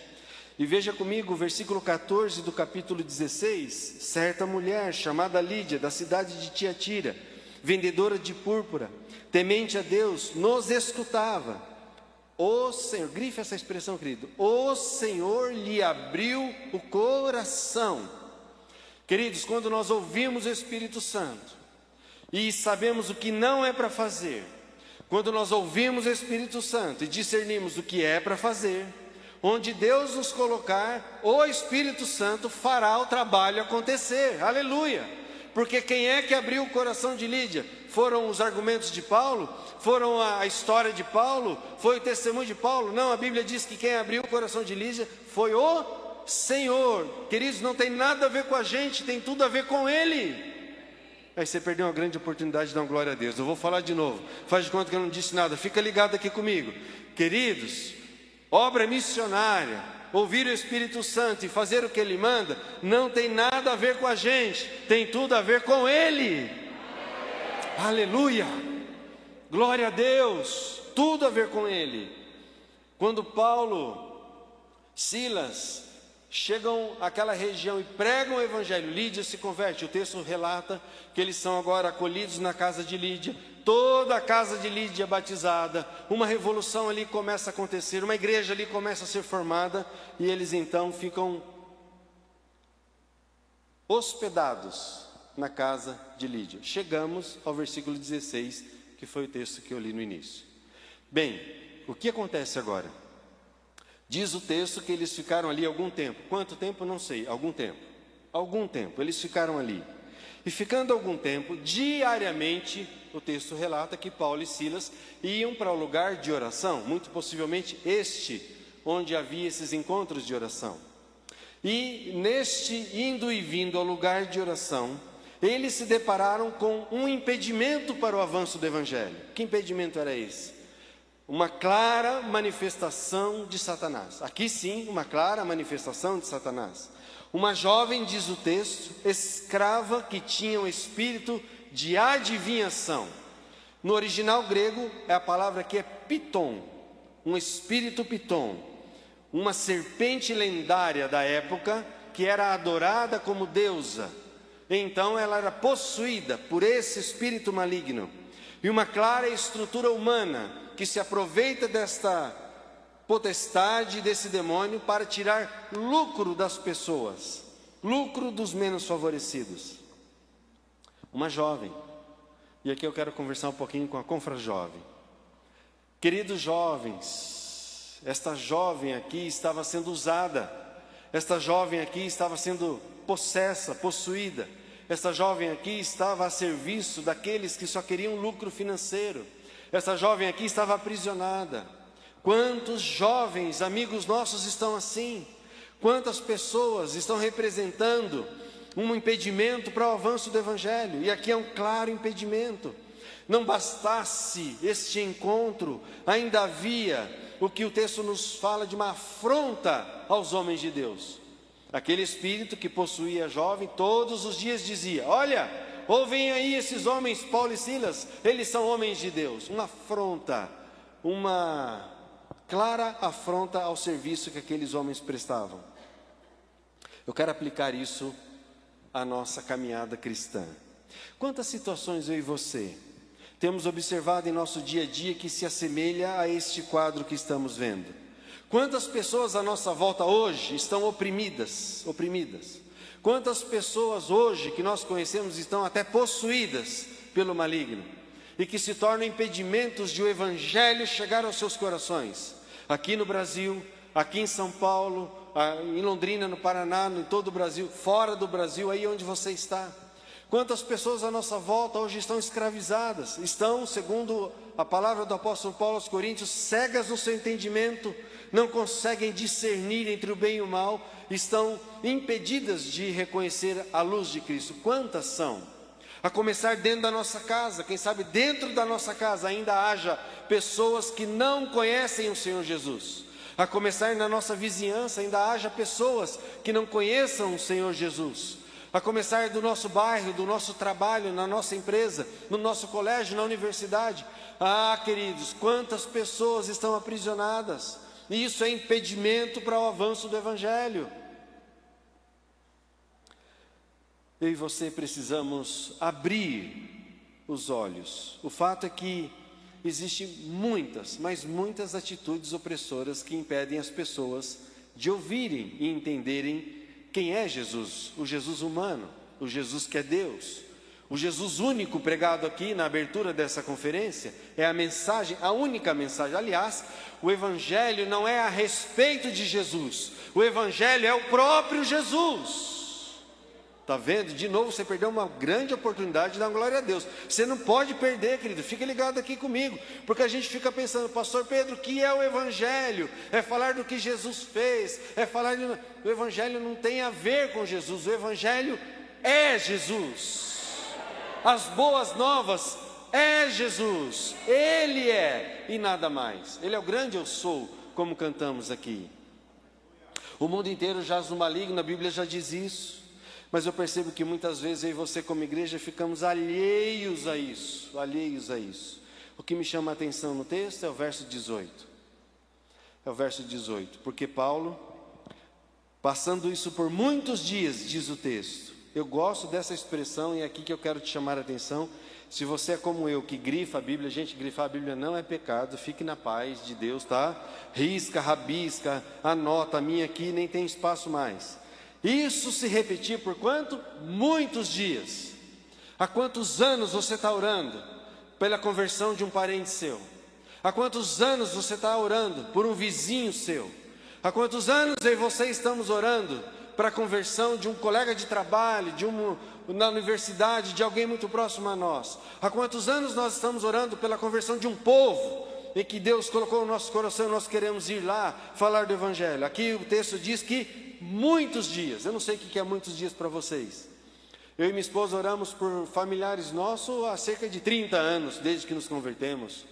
E veja comigo o versículo 14 do capítulo 16. Certa mulher chamada Lídia, da cidade de Tiatira, vendedora de púrpura, temente a Deus, nos escutava. O Senhor, grife essa expressão, querido, o Senhor lhe abriu o coração. Queridos, quando nós ouvimos o Espírito Santo e sabemos o que não é para fazer, quando nós ouvimos o Espírito Santo e discernimos o que é para fazer, onde Deus nos colocar, o Espírito Santo fará o trabalho acontecer. Aleluia! Porque quem é que abriu o coração de Lídia? Foram os argumentos de Paulo? Foram a história de Paulo? Foi o testemunho de Paulo? Não, a Bíblia diz que quem abriu o coração de Lídia foi o Senhor. Queridos, não tem nada a ver com a gente, tem tudo a ver com Ele. Aí você perdeu uma grande oportunidade de dar glória a Deus. Eu vou falar de novo, faz de conta que eu não disse nada, fica ligado aqui comigo. Queridos, obra missionária, ouvir o Espírito Santo e fazer o que Ele manda, não tem nada a ver com a gente, tem tudo a ver com Ele. Aleluia, glória a Deus, tudo a ver com Ele. Quando Paulo, Silas chegam àquela região e pregam o Evangelho, Lídia se converte. O texto relata que eles são agora acolhidos na casa de Lídia. Toda a casa de Lídia é batizada. Uma revolução ali começa a acontecer, uma igreja ali começa a ser formada. E eles então ficam hospedados na casa de Lídia. Chegamos ao versículo 16, que foi o texto que eu li no início. Bem, o que acontece agora? Diz o texto que eles ficaram ali algum tempo. Quanto tempo? Não sei. Algum tempo. Algum tempo. Eles ficaram ali. E ficando algum tempo, diariamente, o texto relata que Paulo e Silas iam para o lugar de oração. Muito possivelmente este, onde havia esses encontros de oração. E neste indo e vindo ao lugar de oração, eles se depararam com um impedimento para o avanço do Evangelho. Que impedimento era esse? Uma clara manifestação de Satanás. Aqui sim, uma clara manifestação de Satanás. Uma jovem, diz o texto, escrava que tinha um espírito de adivinhação. No original grego, a palavra aqui é piton, um espírito piton, uma serpente lendária da época que era adorada como deusa. Então ela era possuída por esse espírito maligno. E uma clara estrutura humana que se aproveita desta potestade, desse demônio, para tirar lucro das pessoas, lucro dos menos favorecidos. Uma jovem, e aqui eu quero conversar um pouquinho com a confrajovem. Queridos jovens, esta jovem aqui estava sendo usada, esta jovem aqui estava sendo possessa, possuída, esta jovem aqui estava a serviço daqueles que só queriam lucro financeiro. Essa jovem aqui estava aprisionada. Quantos jovens amigos nossos estão assim? Quantas pessoas estão representando um impedimento para o avanço do Evangelho? E aqui é um claro impedimento. Não bastasse este encontro, ainda havia o que o texto nos fala de uma afronta aos homens de Deus. Aquele espírito que possuía a jovem todos os dias dizia: olha, ouvem aí esses homens, Paulo e Silas, eles são homens de Deus. Uma afronta, uma clara afronta ao serviço que aqueles homens prestavam. Eu quero aplicar isso à nossa caminhada cristã. Quantas situações eu e você temos observado em nosso dia a dia que se assemelha a este quadro que estamos vendo? Quantas pessoas à nossa volta hoje estão oprimidas? Quantas pessoas hoje que nós conhecemos estão até possuídas pelo maligno e que se tornam impedimentos de o Evangelho chegar aos seus corações? Aqui no Brasil, aqui em São Paulo, em Londrina, no Paraná, em todo o Brasil, fora do Brasil, aí onde você está. Quantas pessoas à nossa volta hoje estão escravizadas, estão, segundo a palavra do apóstolo Paulo aos Coríntios, cegas no seu entendimento, não conseguem discernir entre o bem e o mal, estão impedidas de reconhecer a luz de Cristo. Quantas são? A começar dentro da nossa casa, quem sabe dentro da nossa casa ainda haja pessoas que não conhecem o Senhor Jesus. A começar na nossa vizinhança ainda haja pessoas que não conheçam o Senhor Jesus. A começar do nosso bairro, do nosso trabalho, na nossa empresa, no nosso colégio, na universidade. Ah, queridos, quantas pessoas estão aprisionadas. E isso é impedimento para o avanço do Evangelho. Eu e você precisamos abrir os olhos. O fato é que existem muitas, mas muitas atitudes opressoras que impedem as pessoas de ouvirem e entenderem quem é Jesus? O Jesus humano, o Jesus que é Deus. O Jesus único pregado aqui na abertura dessa conferência é a mensagem, a única mensagem. Aliás, o Evangelho não é a respeito de Jesus, o Evangelho é o próprio Jesus. Está vendo? De novo você perdeu uma grande oportunidade de dar glória a Deus. Você não pode perder, querido, fica ligado aqui comigo, porque a gente fica pensando, pastor Pedro, o que é o Evangelho? É falar do que Jesus fez, é falar de... O Evangelho não tem a ver com Jesus, o Evangelho é Jesus. As boas novas é Jesus, Ele é e nada mais. Ele é o grande eu sou, como cantamos aqui. O mundo inteiro jaz no maligno, a Bíblia já diz isso. Mas eu percebo que muitas vezes eu e você como igreja ficamos alheios a isso, O que me chama a atenção no texto é o verso 18. É o verso 18, porque Paulo, passando isso por muitos dias, diz o texto. Eu gosto dessa expressão e é aqui que eu quero te chamar a atenção. Se você é como eu, que grifa a Bíblia, gente, grifar a Bíblia não é pecado, fique na paz de Deus, tá? Risca, rabisca, anota, a minha aqui nem tem espaço mais. Isso se repetir por quanto? Muitos dias. Há quantos anos você está orando pela conversão de um parente seu? Há quantos anos você está orando por um vizinho seu? Há quantos anos eu e você estamos orando para a conversão de um colega de trabalho, na universidade, de alguém muito próximo a nós? Há quantos anos nós estamos orando pela conversão de um povo em que Deus colocou no nosso coração e nós queremos ir lá falar do Evangelho? Aqui o texto diz que muitos dias. Eu não sei o que é muitos dias para vocês. Eu e minha esposa oramos por familiares nossos há cerca de 30 anos, desde que nos convertemos.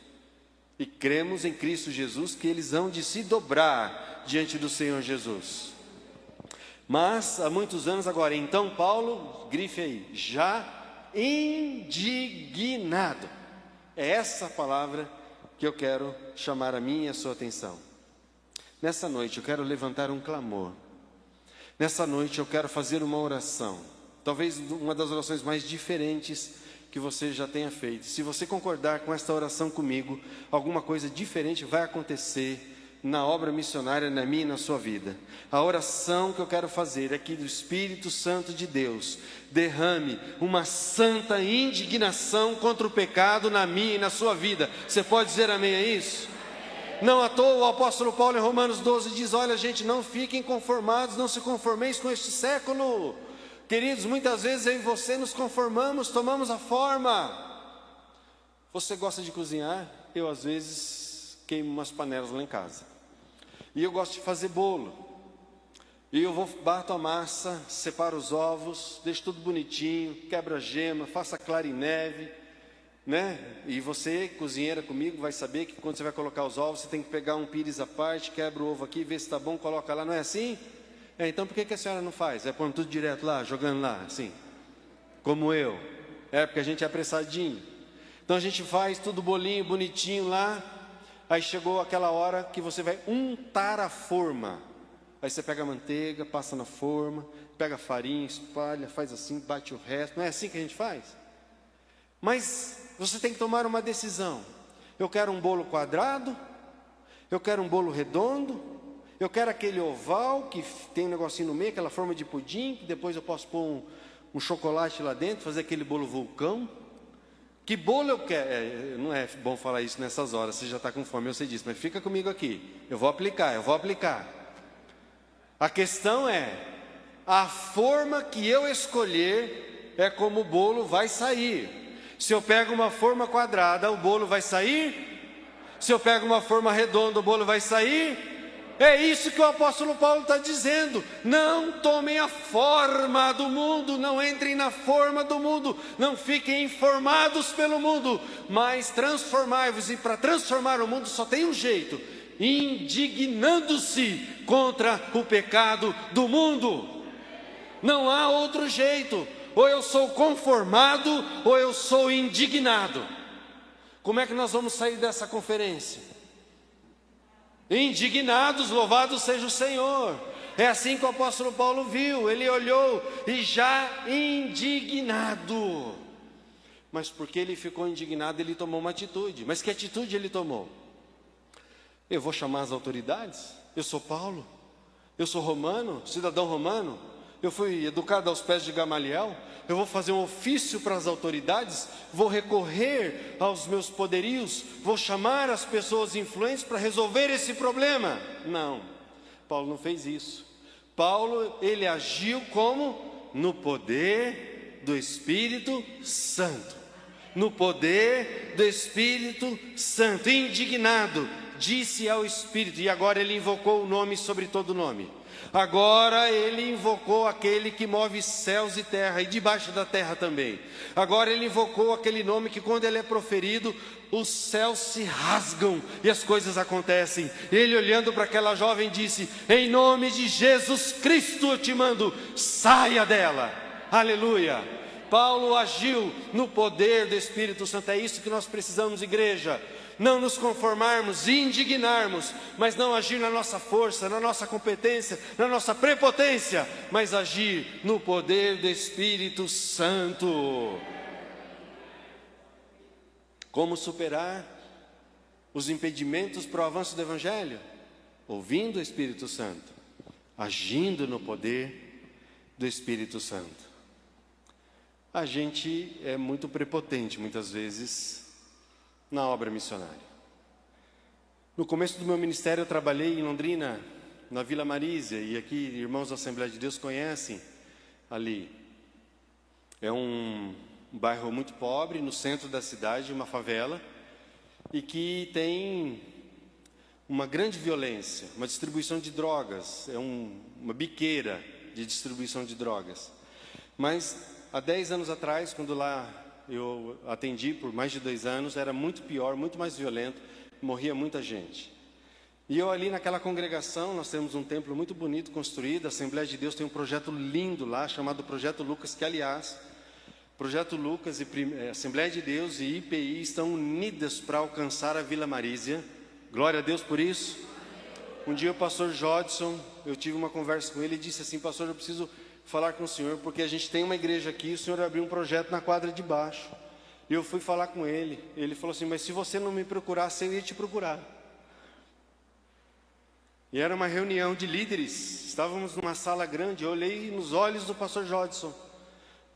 E cremos em Cristo Jesus que eles hão de se dobrar diante do Senhor Jesus. Mas há muitos anos agora, então Paulo, grife aí, já indignado. É essa palavra que eu quero chamar a minha e a sua atenção. Nessa noite eu quero levantar um clamor. Nessa noite eu quero fazer uma oração. Talvez uma das orações mais diferentes que você já tenha feito. Se você concordar com esta oração comigo, alguma coisa diferente vai acontecer na obra missionária, na minha e na sua vida. A oração que eu quero fazer é que do Espírito Santo de Deus derrame uma santa indignação contra o pecado na minha e na sua vida. Você pode dizer amém a isso? Não à toa o apóstolo Paulo em Romanos 12 diz, olha gente, não fiquem conformados, não se conformeis com este século. Queridos, muitas vezes eu e você nos conformamos, tomamos a forma. Você gosta de cozinhar? Eu às vezes queimo umas panelas lá em casa. E eu gosto de fazer bolo. E eu bato a massa, separo os ovos, deixo tudo bonitinho, quebro a gema, faço a clara em neve, né? E você, cozinheira comigo, vai saber que quando você vai colocar os ovos, você tem que pegar um pires à parte, quebra o ovo aqui, vê se está bom, coloca lá, não é assim? Então por que a senhora não faz? É pondo tudo direto lá, jogando lá, assim, como eu. É porque a gente é apressadinho. Então a gente faz tudo bolinho, bonitinho lá. Aí chegou aquela hora que você vai untar a forma. Aí você pega a manteiga, passa na forma, pega a farinha, espalha, faz assim, bate o resto. Não é assim que a gente faz? Mas você tem que tomar uma decisão. Eu quero um bolo quadrado, eu quero um bolo redondo, eu quero aquele oval que tem um negocinho no meio, aquela forma de pudim, que depois eu posso pôr um chocolate lá dentro, fazer aquele bolo vulcão. Que bolo eu quero? Não é bom falar isso nessas horas, você já está com fome, eu sei disso, mas fica comigo aqui. Eu vou aplicar. A questão é, a forma que eu escolher é como o bolo vai sair. Se eu pego uma forma quadrada, o bolo vai sair? Se eu pego uma forma redonda, o bolo vai sair? É isso que o apóstolo Paulo está dizendo. Não tomem a forma do mundo, não entrem na forma do mundo, não fiquem informados pelo mundo, mas transformai-vos. E para transformar o mundo só tem um jeito: indignando-se contra o pecado do mundo. Não há outro jeito. Ou eu sou conformado, ou eu sou indignado. Como é que nós vamos sair dessa conferência? Indignados, louvado seja o Senhor. É assim que o apóstolo Paulo viu. Ele olhou e já indignado. Mas porque ele ficou indignado, ele tomou uma atitude. Mas que atitude ele tomou? Eu vou chamar as autoridades? Eu sou Paulo? Eu sou romano, cidadão romano? eu fui educado aos pés de Gamaliel, eu vou fazer um ofício para as autoridades, vou recorrer aos meus poderios, vou chamar as pessoas influentes para resolver esse problema. Não, Paulo não fez isso. Paulo, ele agiu como? No poder do Espírito Santo. No poder do Espírito Santo, indignado, disse ao Espírito, e agora ele invocou o nome sobre todo nome. Agora ele invocou aquele que move céus e terra, e debaixo da terra também. Agora ele invocou aquele nome que quando ele é proferido, os céus se rasgam e as coisas acontecem. Ele, olhando para aquela jovem, disse: em nome de Jesus Cristo eu te mando, saia dela. Aleluia. Paulo agiu no poder do Espírito Santo. É isso que nós precisamos, igreja. Não nos conformarmos, indignarmos, mas não agir na nossa força, na nossa competência, na nossa prepotência, mas agir no poder do Espírito Santo. Como superar os impedimentos para o avanço do Evangelho? Ouvindo o Espírito Santo, agindo no poder do Espírito Santo. A gente é muito prepotente muitas vezes na obra missionária. No começo do meu ministério eu trabalhei em Londrina, na Vila Marísia, e aqui irmãos da Assembleia de Deus conhecem ali. É um bairro muito pobre, no centro da cidade, uma favela, e que tem uma grande violência, uma distribuição de drogas, é uma biqueira de distribuição de drogas. Mas há 10 anos atrás, quando lá eu atendi por mais de 2 anos, era muito pior, muito mais violento, morria muita gente. E eu ali naquela congregação, nós temos um templo muito bonito construído, a Assembleia de Deus tem um projeto lindo lá, chamado Projeto Lucas, que aliás, Projeto Lucas e Assembleia de Deus e IPI estão unidas para alcançar a Vila Marísia. Glória a Deus por isso. Um dia o pastor Jodson, eu tive uma conversa com ele e disse assim: pastor, eu preciso falar com o senhor, porque a gente tem uma igreja aqui, o senhor abriu um projeto na quadra de baixo. E eu fui falar com ele, ele falou assim: mas se você não me procurasse, eu ia te procurar. E era uma reunião de líderes, estávamos numa sala grande, eu olhei nos olhos do pastor Jodson,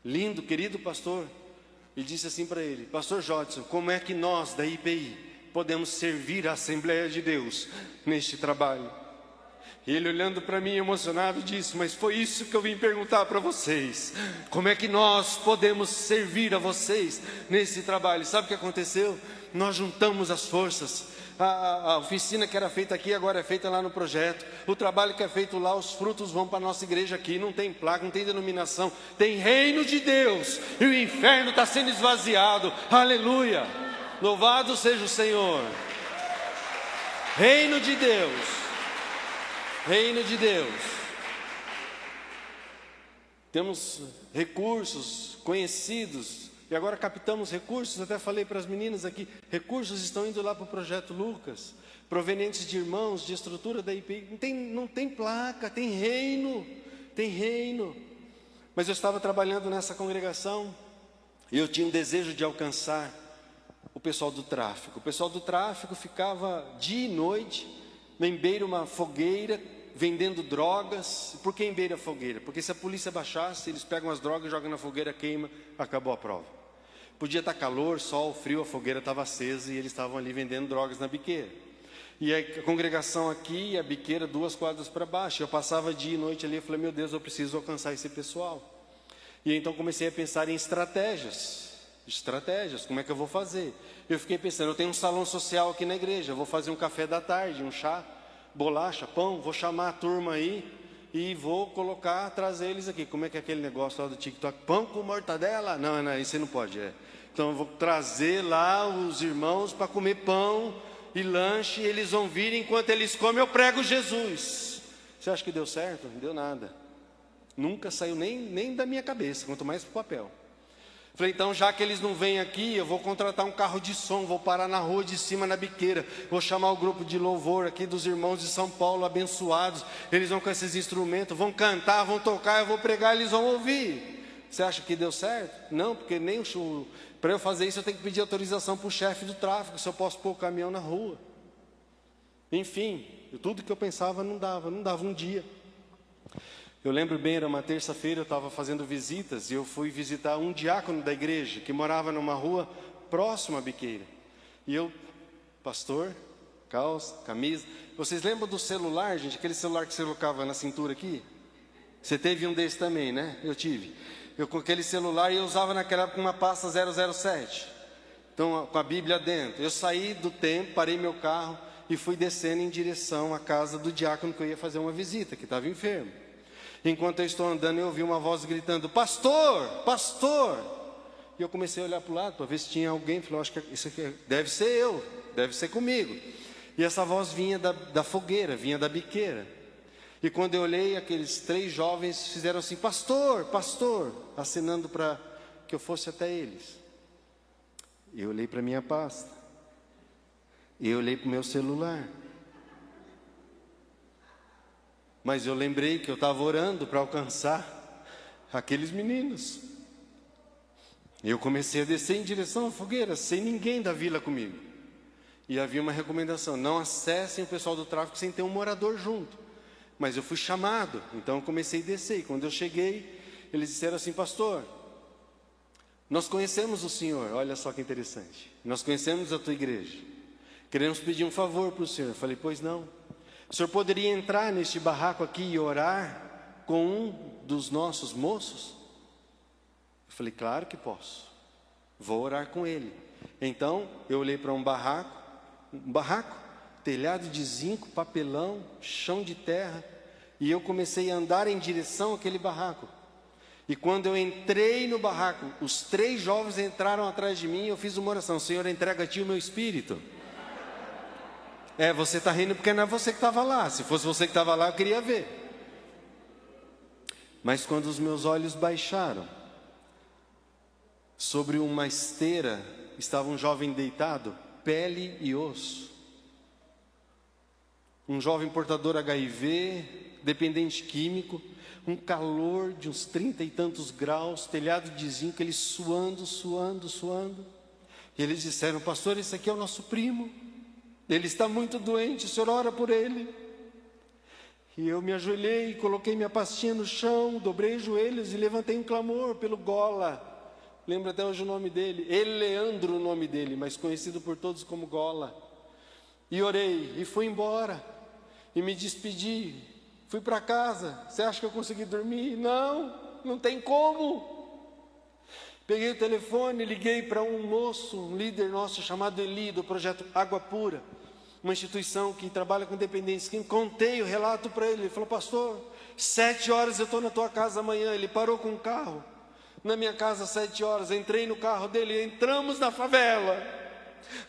lindo, querido pastor, e disse assim para ele: pastor Jodson, como é que nós da IPI podemos servir a Assembleia de Deus neste trabalho? E ele, olhando para mim emocionado, disse: mas foi isso que eu vim perguntar para vocês. Como é que nós podemos servir a vocês nesse trabalho? Sabe o que aconteceu? Nós juntamos as forças. A oficina que era feita aqui agora é feita lá no projeto. O trabalho que é feito lá, os frutos vão para a nossa igreja aqui. Não tem placa, não tem denominação. Tem reino de Deus. E o inferno está sendo esvaziado. Aleluia. Louvado seja o Senhor. Reino de Deus. Reino de Deus. Temos recursos conhecidos e agora captamos recursos. Até falei para as meninas aqui, recursos estão indo lá para o Projeto Lucas, provenientes de irmãos, de estrutura da IPI. Não tem placa, tem reino, tem reino. Mas eu estava trabalhando nessa congregação e eu tinha um desejo de alcançar o pessoal do tráfico. O pessoal do tráfico ficava dia e noite em beira uma fogueira, vendendo drogas. Por que em beira a fogueira? Porque se a polícia baixasse, eles pegam as drogas, jogam na fogueira, queima, acabou a prova. Podia estar calor, sol, frio, a fogueira estava acesa e eles estavam ali vendendo drogas na biqueira. E a congregação aqui, a biqueira 2 quadras para baixo. Eu passava dia e noite ali e falei: meu Deus, eu preciso alcançar esse pessoal. E então comecei a pensar em estratégias, como é que eu vou fazer? Eu fiquei pensando, eu tenho um salão social aqui na igreja, eu vou fazer um café da tarde, um chá, bolacha, pão, vou chamar a turma aí e vou trazer eles aqui. Como é que é aquele negócio lá do TikTok? Pão com mortadela? Não, isso aí não pode, Então eu vou trazer lá os irmãos para comer pão e lanche, e eles vão vir, enquanto eles comem eu prego Jesus. Você acha que deu certo? Não deu nada. Nunca saiu nem da minha cabeça, quanto mais para o papel. Falei, então já que eles não vêm aqui, eu vou contratar um carro de som, vou parar na rua de cima, na biqueira, vou chamar o grupo de louvor aqui dos irmãos de São Paulo, abençoados, eles vão com esses instrumentos, vão cantar, vão tocar, eu vou pregar, eles vão ouvir. Você acha que deu certo? Não, porque nem para eu fazer isso eu tenho que pedir autorização para o chefe do tráfego, se eu posso pôr o caminhão na rua. Enfim, tudo que eu pensava não dava um dia. Eu lembro bem, era uma terça-feira, eu estava fazendo visitas e eu fui visitar um diácono da igreja que morava numa rua próxima à biqueira. E eu, pastor, calça, camisa. Vocês lembram do celular, gente? Aquele celular que você colocava na cintura aqui? Você teve um desse também, né? Eu tive. Eu com aquele celular, eu usava naquela época uma pasta 007. Então, com a Bíblia dentro. Eu saí do templo, parei meu carro e fui descendo em direção à casa do diácono que eu ia fazer uma visita, que estava enfermo. Enquanto eu estou andando, eu ouvi uma voz gritando: pastor, pastor! E eu comecei a olhar para o lado para ver se tinha alguém. Falei: acho que isso aqui deve ser eu, deve ser comigo. E essa voz vinha da fogueira, vinha da biqueira. E quando eu olhei, aqueles 3 jovens fizeram assim: pastor, pastor, acenando para que eu fosse até eles. Eu olhei para minha pasta, eu olhei para o meu celular, mas eu lembrei que eu estava orando para alcançar aqueles meninos. E eu comecei a descer em direção à fogueira, sem ninguém da vila comigo. E havia uma recomendação: não acessem o pessoal do tráfico sem ter um morador junto. Mas eu fui chamado, então eu comecei a descer. E quando eu cheguei, eles disseram assim: pastor, nós conhecemos o senhor. Olha só que interessante. Nós conhecemos a tua igreja. Queremos pedir um favor para o senhor. Eu falei: pois não. O senhor poderia entrar neste barraco aqui e orar com um dos nossos moços? Eu falei: claro que posso. Vou orar com ele. Então eu olhei para um barraco, telhado de zinco, papelão, chão de terra, e eu comecei a andar em direção àquele barraco. E quando eu entrei no barraco, os 3 jovens entraram atrás de mim e eu fiz uma oração: Senhor, entrega a ti o meu espírito. Você está rindo porque não é você que estava lá. Se fosse você que estava lá, eu queria ver. Mas quando os meus olhos baixaram, sobre uma esteira estava um jovem deitado, pele e osso. Um jovem portador HIV, dependente químico, um calor de uns 30 e tantos graus, telhado de zinco, ele suando. E eles disseram: pastor, esse aqui é o nosso primo, ele está muito doente, o senhor ora por ele. E eu me ajoelhei, coloquei minha pastinha no chão, dobrei os joelhos e levantei um clamor pelo Gola. Lembro até hoje o nome dele, Eleandro o nome dele, mas conhecido por todos como Gola. E orei, e fui embora, e me despedi, fui para casa. Você acha que eu consegui dormir? Não tem como. Peguei o telefone, liguei para um moço, um líder nosso chamado Eli, do projeto Água Pura, uma instituição que trabalha com dependentes químicos. Contei o relato para ele. Ele falou: pastor, 7 horas eu estou na tua casa amanhã. Ele parou com o carro na minha casa às 7 horas, entrei no carro dele, entramos na favela,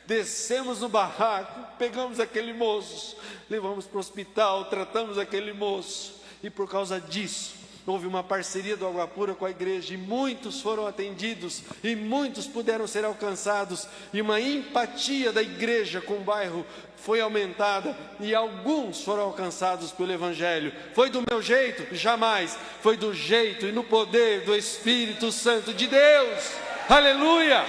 descemos no barraco, pegamos aquele moço, levamos para o hospital, tratamos aquele moço, e por causa disso, houve uma parceria do Água Pura com a igreja, e muitos foram atendidos, e muitos puderam ser alcançados, e uma empatia da igreja com o bairro foi aumentada, e alguns foram alcançados pelo Evangelho. Foi do meu jeito? Jamais. Foi do jeito e no poder do Espírito Santo de Deus. Aleluia!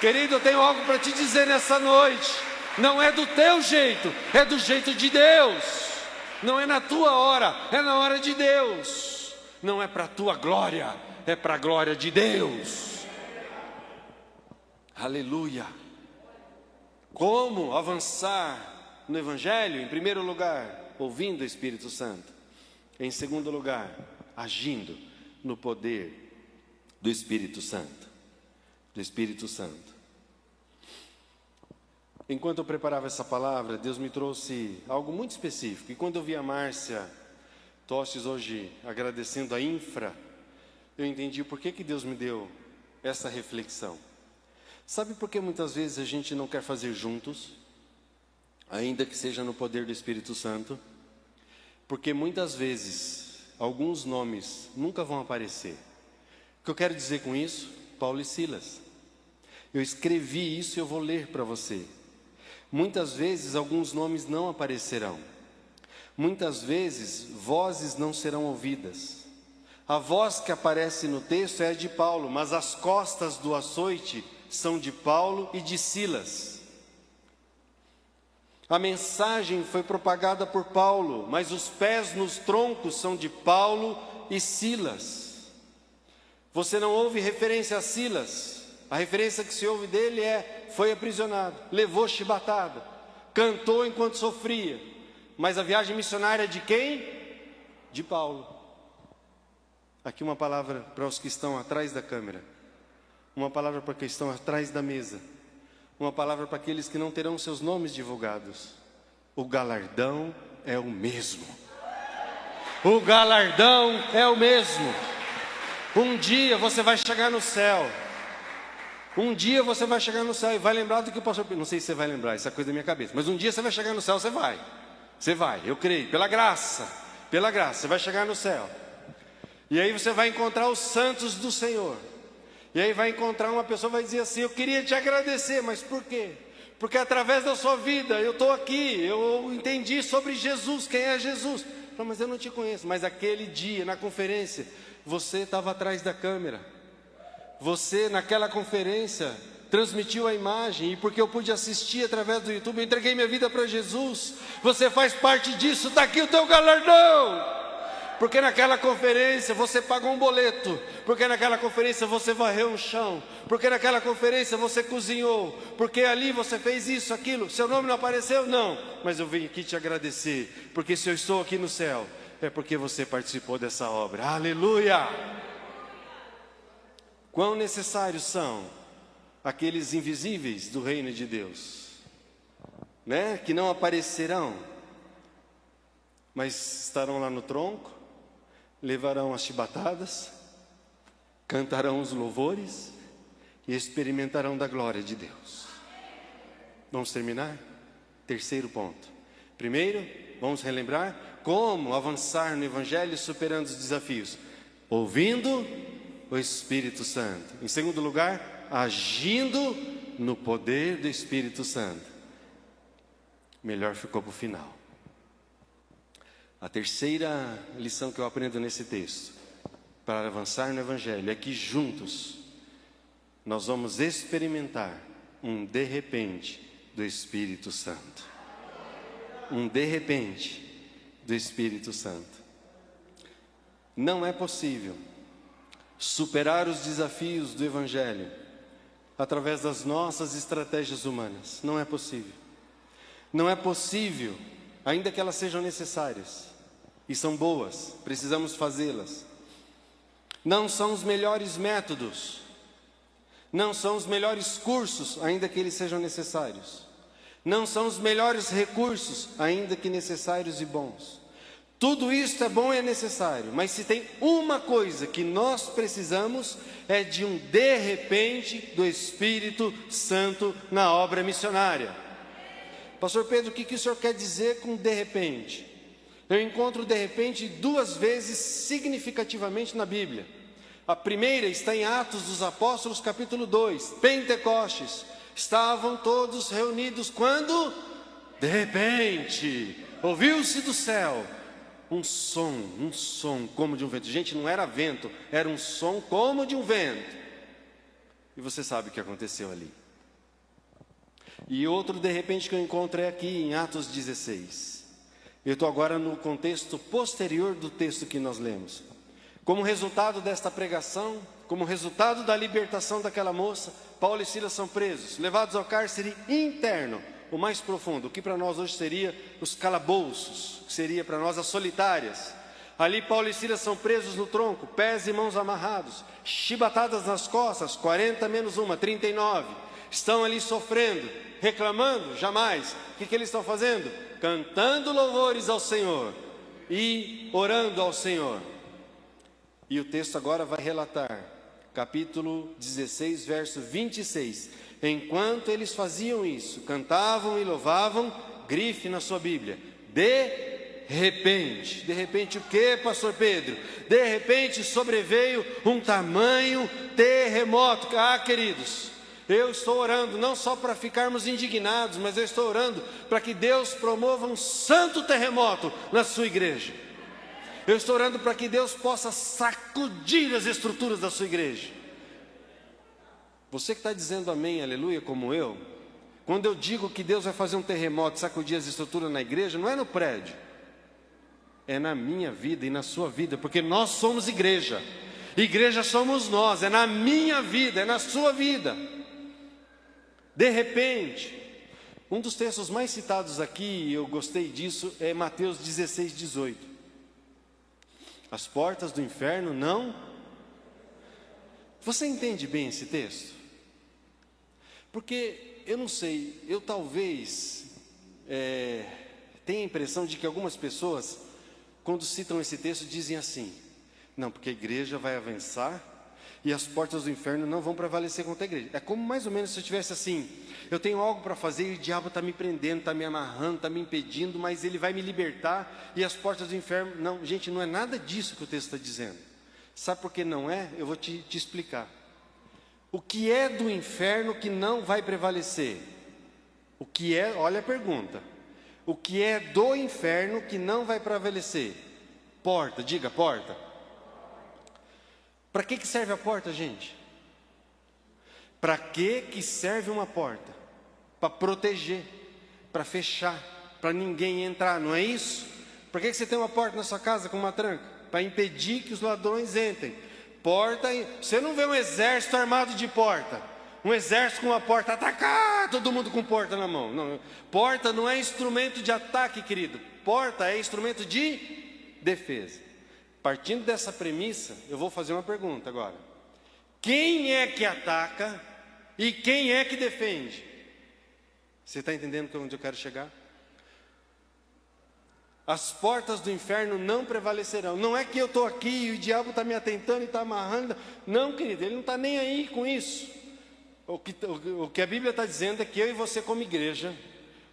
Querido, eu tenho algo para te dizer nessa noite. Não é do teu jeito, é do jeito de Deus. Não é na tua hora, é na hora de Deus. Não é para a tua glória, é para a glória de Deus. Aleluia! Como avançar no Evangelho? Em primeiro lugar, ouvindo o Espírito Santo. Em segundo lugar, agindo no poder do Espírito Santo. Do Espírito Santo. Enquanto eu preparava essa palavra, Deus me trouxe algo muito específico. E quando eu vi a Márcia Tostes hoje agradecendo a Infra, eu entendi por que Deus me deu essa reflexão. Sabe por que muitas vezes a gente não quer fazer juntos, ainda que seja no poder do Espírito Santo? Porque muitas vezes alguns nomes nunca vão aparecer. O que eu quero dizer com isso? Paulo e Silas. Eu escrevi isso e eu vou ler para você. Muitas vezes alguns nomes não aparecerão. Muitas vezes vozes não serão ouvidas. A voz que aparece no texto é a de Paulo, mas as costas do açoite são de Paulo e de Silas. A mensagem foi propagada por Paulo, mas os pés nos troncos são de Paulo e Silas. Você não ouve referência a Silas. A referência que se ouve dele foi aprisionado, levou chibatada, cantou enquanto sofria. Mas a viagem missionária é de quem? De Paulo. Aqui uma palavra para os que estão atrás da câmera. Uma palavra para os que estão atrás da mesa. Uma palavra para aqueles que não terão seus nomes divulgados. O galardão é o mesmo. O galardão é o mesmo. Um dia você vai chegar no céu. Um dia você vai chegar no céu e vai lembrar do que o pastor Pedro. Não sei se você vai lembrar, isso é coisa da minha cabeça. Mas um dia você vai chegar no céu, você vai. Você vai, eu creio, pela graça. Pela graça, você vai chegar no céu. E aí você vai encontrar os santos do Senhor. E aí vai encontrar uma pessoa, vai dizer assim: eu queria te agradecer, mas por quê? Porque através da sua vida eu estou aqui, eu entendi sobre Jesus, quem é Jesus. Não, mas eu não te conheço. Mas aquele dia, na conferência, você estava atrás da câmera. Você, naquela conferência, transmitiu a imagem. E porque eu pude assistir através do YouTube, eu entreguei minha vida para Jesus. Você faz parte disso, está aqui o teu galardão. Porque naquela conferência você pagou um boleto. Porque naquela conferência você varreu um chão. Porque naquela conferência você cozinhou. Porque ali você fez isso, aquilo. Seu nome não apareceu? Não. Mas eu vim aqui te agradecer. Porque se eu estou aqui no céu, é porque você participou dessa obra. Aleluia! Quão necessários são aqueles invisíveis do reino de Deus, né? Que não aparecerão, mas estarão lá no tronco, levarão as chibatadas, cantarão os louvores e experimentarão da glória de Deus. Vamos terminar? Terceiro ponto. Primeiro, vamos relembrar como avançar no Evangelho superando os desafios. Ouvindo o Espírito Santo. Em segundo lugar, agindo no poder do Espírito Santo. Melhor ficou para o final. A terceira lição que eu aprendo nesse texto, para avançar no Evangelho, é que juntos nós vamos experimentar um de repente do Espírito Santo. Um de repente do Espírito Santo. Não é possível superar os desafios do Evangelho através das nossas estratégias humanas. Não é possível. Não é possível, ainda que elas sejam necessárias e são boas, precisamos fazê-las. Não são os melhores métodos, não são os melhores cursos, ainda que eles sejam necessários. Não são os melhores recursos, ainda que necessários e bons. Tudo isso é bom e é necessário, mas se tem uma coisa que nós precisamos, é de um de repente do Espírito Santo na obra missionária. Pastor Pedro, o que o senhor quer dizer com de repente? Eu encontro de repente duas vezes significativamente na Bíblia. A primeira está em Atos dos Apóstolos, capítulo 2, Pentecostes. Estavam todos reunidos quando, de repente, ouviu-se do céu um som como de um vento. Gente, não era vento, era um som como de um vento. E você sabe o que aconteceu ali. E outro de repente que eu encontro é aqui em Atos 16. Eu estou agora no contexto posterior do texto que nós lemos. Como resultado desta pregação, como resultado da libertação daquela moça, Paulo e Silas são presos, levados ao cárcere interno, o mais profundo, o que para nós hoje seria os calabouços, que seria para nós as solitárias. Ali Paulo e Silas são presos no tronco, pés e mãos amarrados, chibatadas nas costas, 40 menos uma, 39. Estão ali sofrendo, reclamando? Jamais. O que eles estão fazendo? Cantando louvores ao Senhor e orando ao Senhor. E o texto agora vai relatar, capítulo 16, verso 26. Enquanto eles faziam isso, cantavam e louvavam, grife na sua Bíblia, de repente o que, pastor Pedro? De repente sobreveio um tamanho terremoto. Ah, queridos, eu estou orando não só para ficarmos indignados, mas eu estou orando para que Deus promova um santo terremoto na sua igreja. Eu estou orando para que Deus possa sacudir as estruturas da sua igreja. Você que está dizendo amém, aleluia, como eu, Quando eu digo que Deus vai fazer um terremoto, sacudir as estruturas na igreja, não é no prédio, é na minha vida e na sua vida, porque nós somos igreja. Igreja somos nós, é na minha vida, é na sua vida. De repente, um dos textos mais citados aqui, eu gostei disso, é Mateus 16, 18. As portas do inferno não... Você entende bem esse texto? Porque, eu não sei, eu talvez tenha a impressão de que algumas pessoas, quando citam esse texto, dizem assim: não, porque a igreja vai avançar e as portas do inferno não vão prevalecer contra a igreja. É como mais ou menos se eu tivesse assim: eu tenho algo para fazer e o diabo está me prendendo, está me amarrando, está me impedindo, mas ele vai me libertar e as portas do inferno... Não, gente, não é nada disso que o texto está dizendo. Sabe por que não é? Eu vou te explicar. O que é do inferno que não vai prevalecer? O que é, olha a pergunta. O que é do inferno que não vai prevalecer? Porta, diga porta. Para que serve a porta, gente? Para que serve uma porta? Para proteger, para fechar, para ninguém entrar, não é isso? Para que você tem uma porta na sua casa com uma tranca? Para impedir que os ladrões entrem. Porta, você não vê um exército armado de porta, um exército com uma porta, atacar, todo mundo com porta na mão. Não, porta não é instrumento de ataque, querido. Porta é instrumento de defesa. Partindo dessa premissa, eu vou fazer uma pergunta agora. Quem é que ataca e quem é que defende? Você está entendendo onde eu quero chegar? As portas do inferno não prevalecerão. Não é que eu estou aqui e o diabo está me atentando e está amarrando. Não, querido, ele não está nem aí com isso. O que a Bíblia está dizendo é que eu e você, como igreja,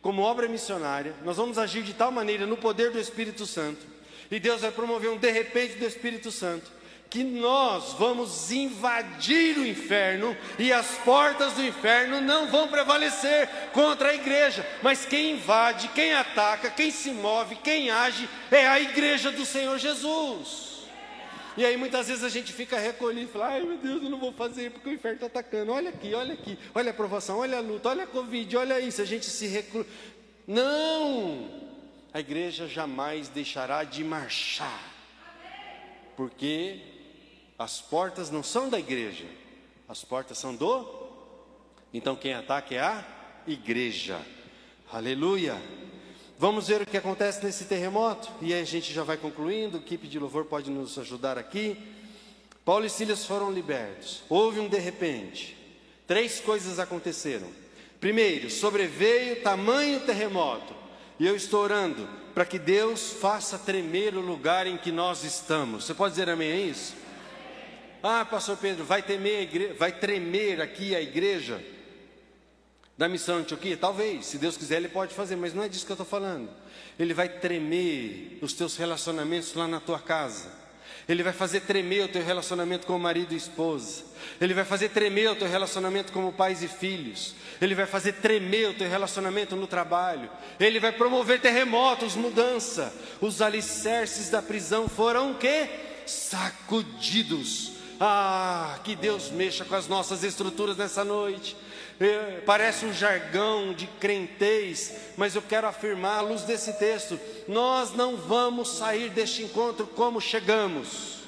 como obra missionária, nós vamos agir de tal maneira no poder do Espírito Santo, e Deus vai promover um de repente do Espírito Santo, que nós vamos invadir o inferno, e as portas do inferno não vão prevalecer contra a igreja. Mas quem invade, quem ataca, quem se move, quem age, é a igreja do Senhor Jesus. E aí muitas vezes a gente fica recolhido e fala: ai meu Deus, eu não vou fazer porque o inferno está atacando. Olha aqui, olha a provação, olha a luta, olha a Covid, olha isso. A gente se reclui. Não! A igreja jamais deixará de marchar, porque as portas não são da igreja, as portas são do... Então quem ataca é a igreja. Aleluia! Vamos ver o que acontece nesse terremoto, e aí a gente já vai concluindo. A equipe de louvor pode nos ajudar aqui. Paulo e Silas foram libertos. Houve um de repente. 3 coisas aconteceram. Primeiro, sobreveio tamanho terremoto, e eu estou orando para que Deus faça tremer o lugar em que nós estamos. Você pode dizer amém a isso? Ah, pastor Pedro, vai tremer aqui a igreja da Missão Antioquia? Talvez, se Deus quiser Ele pode fazer, mas não é disso que eu estou falando. Ele vai tremer os teus relacionamentos lá na tua casa. Ele vai fazer tremer o teu relacionamento com o marido e esposa. Ele vai fazer tremer o teu relacionamento como pais e filhos. Ele vai fazer tremer o teu relacionamento no trabalho. Ele vai promover terremotos, mudança. Os alicerces da prisão foram o quê? Sacudidos. Ah, que Deus mexa com as nossas estruturas nessa noite. Parece um jargão de crentez, mas eu quero afirmar à luz desse texto: nós não vamos sair deste encontro como chegamos.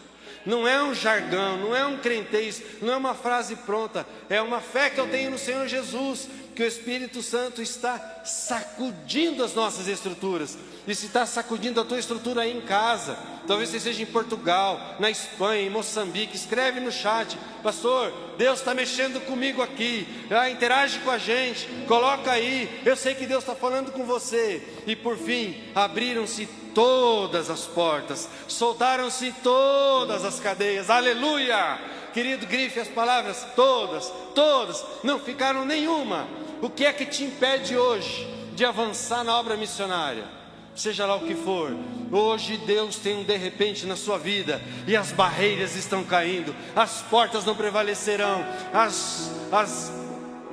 Não é um jargão, não é um crentez, não é uma frase pronta, é uma fé que eu tenho no Senhor Jesus, que o Espírito Santo está sacudindo as nossas estruturas. E se está sacudindo a tua estrutura aí em casa, talvez você seja em Portugal, na Espanha, em Moçambique, escreve no chat: pastor, Deus está mexendo comigo aqui. Interage com a gente, coloca aí, eu sei que Deus está falando com você. E por fim, abriram-se todas as portas, soltaram-se todas as cadeias. Aleluia! Querido, grife as palavras: todas, não ficaram nenhuma. O que é que te impede hoje de avançar na obra missionária? Seja lá o que for, hoje Deus tem um de repente na sua vida, e as barreiras estão caindo, as portas não prevalecerão, as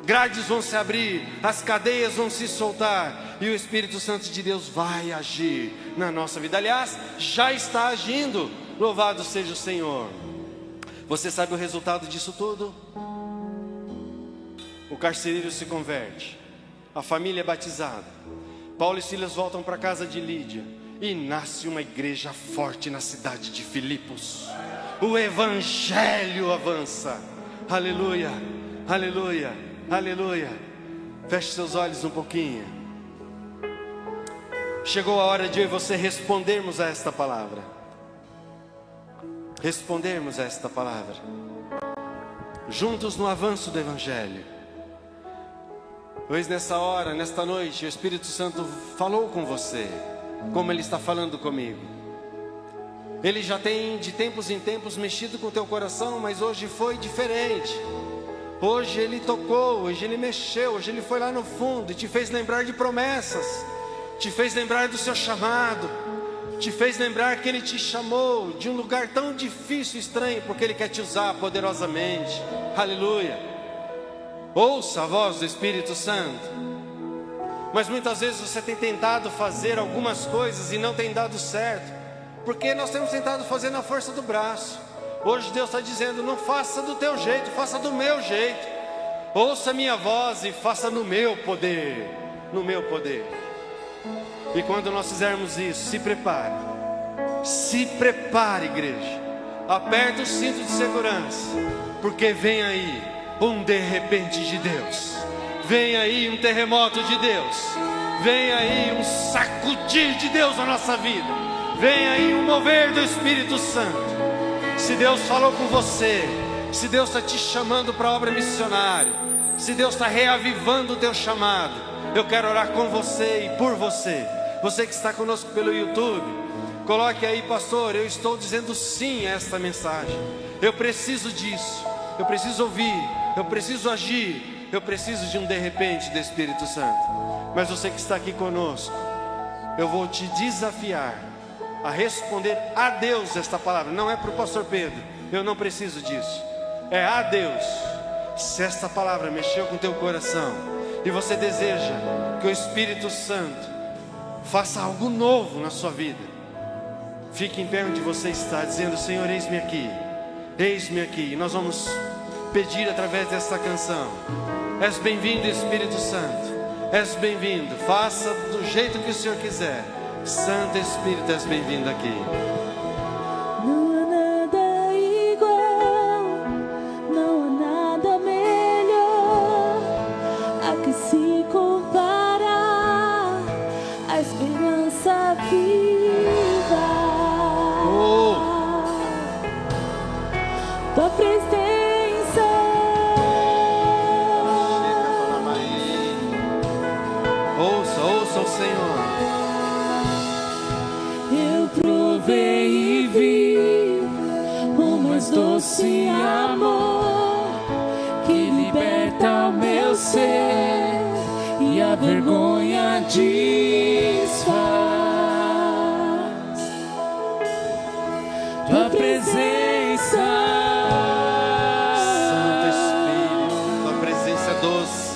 grades vão se abrir, as cadeias vão se soltar, e o Espírito Santo de Deus vai agir na nossa vida. Aliás, já está agindo. Louvado seja o Senhor. Você sabe o resultado disso tudo? O carcereiro se converte, A família é batizada. Paulo e Silas voltam para a casa de Lídia. E nasce uma igreja forte na cidade de Filipos. O evangelho avança. Aleluia, aleluia, aleluia. Feche seus olhos um pouquinho. Chegou a hora de eu e você respondermos a esta palavra. Respondermos a esta palavra. Juntos no avanço do evangelho. Pois nessa hora, nesta noite, o Espírito Santo falou com você, como Ele está falando comigo. Ele já tem de tempos em tempos mexido com o teu coração, mas hoje foi diferente. Hoje Ele tocou, hoje Ele mexeu, hoje Ele foi lá no fundo e te fez lembrar de promessas, te fez lembrar do seu chamado, te fez lembrar que Ele te chamou de um lugar tão difícil e estranho, porque Ele quer te usar poderosamente. Aleluia. Ouça a voz do Espírito Santo. Mas muitas vezes você tem tentado fazer algumas coisas e não tem dado certo, porque nós temos tentado fazer na força do braço. Hoje Deus está dizendo: não faça do teu jeito, faça do meu jeito. Ouça a minha voz e faça no meu poder. No meu poder. E quando nós fizermos isso, se prepare. Se prepare, igreja. Aperta o cinto de segurança, porque vem aí um de repente de Deus. Vem aí um terremoto de Deus. Vem aí um sacudir de Deus na nossa vida. Vem aí um mover do Espírito Santo. Se Deus falou com você, se Deus está te chamando para a obra missionária, se Deus está reavivando o teu chamado, eu quero orar com você e por você. Você que está conosco pelo YouTube, coloque aí: pastor, eu estou dizendo sim a esta mensagem. Eu preciso disso, eu preciso ouvir, eu preciso agir, eu preciso de um de repente do Espírito Santo. Mas você que está aqui conosco, eu vou te desafiar a responder a Deus esta palavra. Não é para o pastor Pedro, eu não preciso disso. É a Deus. Se esta palavra mexeu com o teu coração e você deseja que o Espírito Santo faça algo novo na sua vida, fique em pé onde você está, dizendo: Senhor, eis-me aqui. Eis-me aqui. E nós vamos pedir através desta canção: és bem-vindo, Espírito Santo. És bem-vindo. Faça do jeito que o Senhor quiser. Santo Espírito, és bem-vindo aqui. Não há nada igual, não há nada melhor a que se compara a esperança viva. Tua presença. Ouça o Senhor. Eu provei e vi o mais doce amor que liberta o meu ser e a vergonha desfaz. Tua presença, Santo Espírito, tua presença é doce.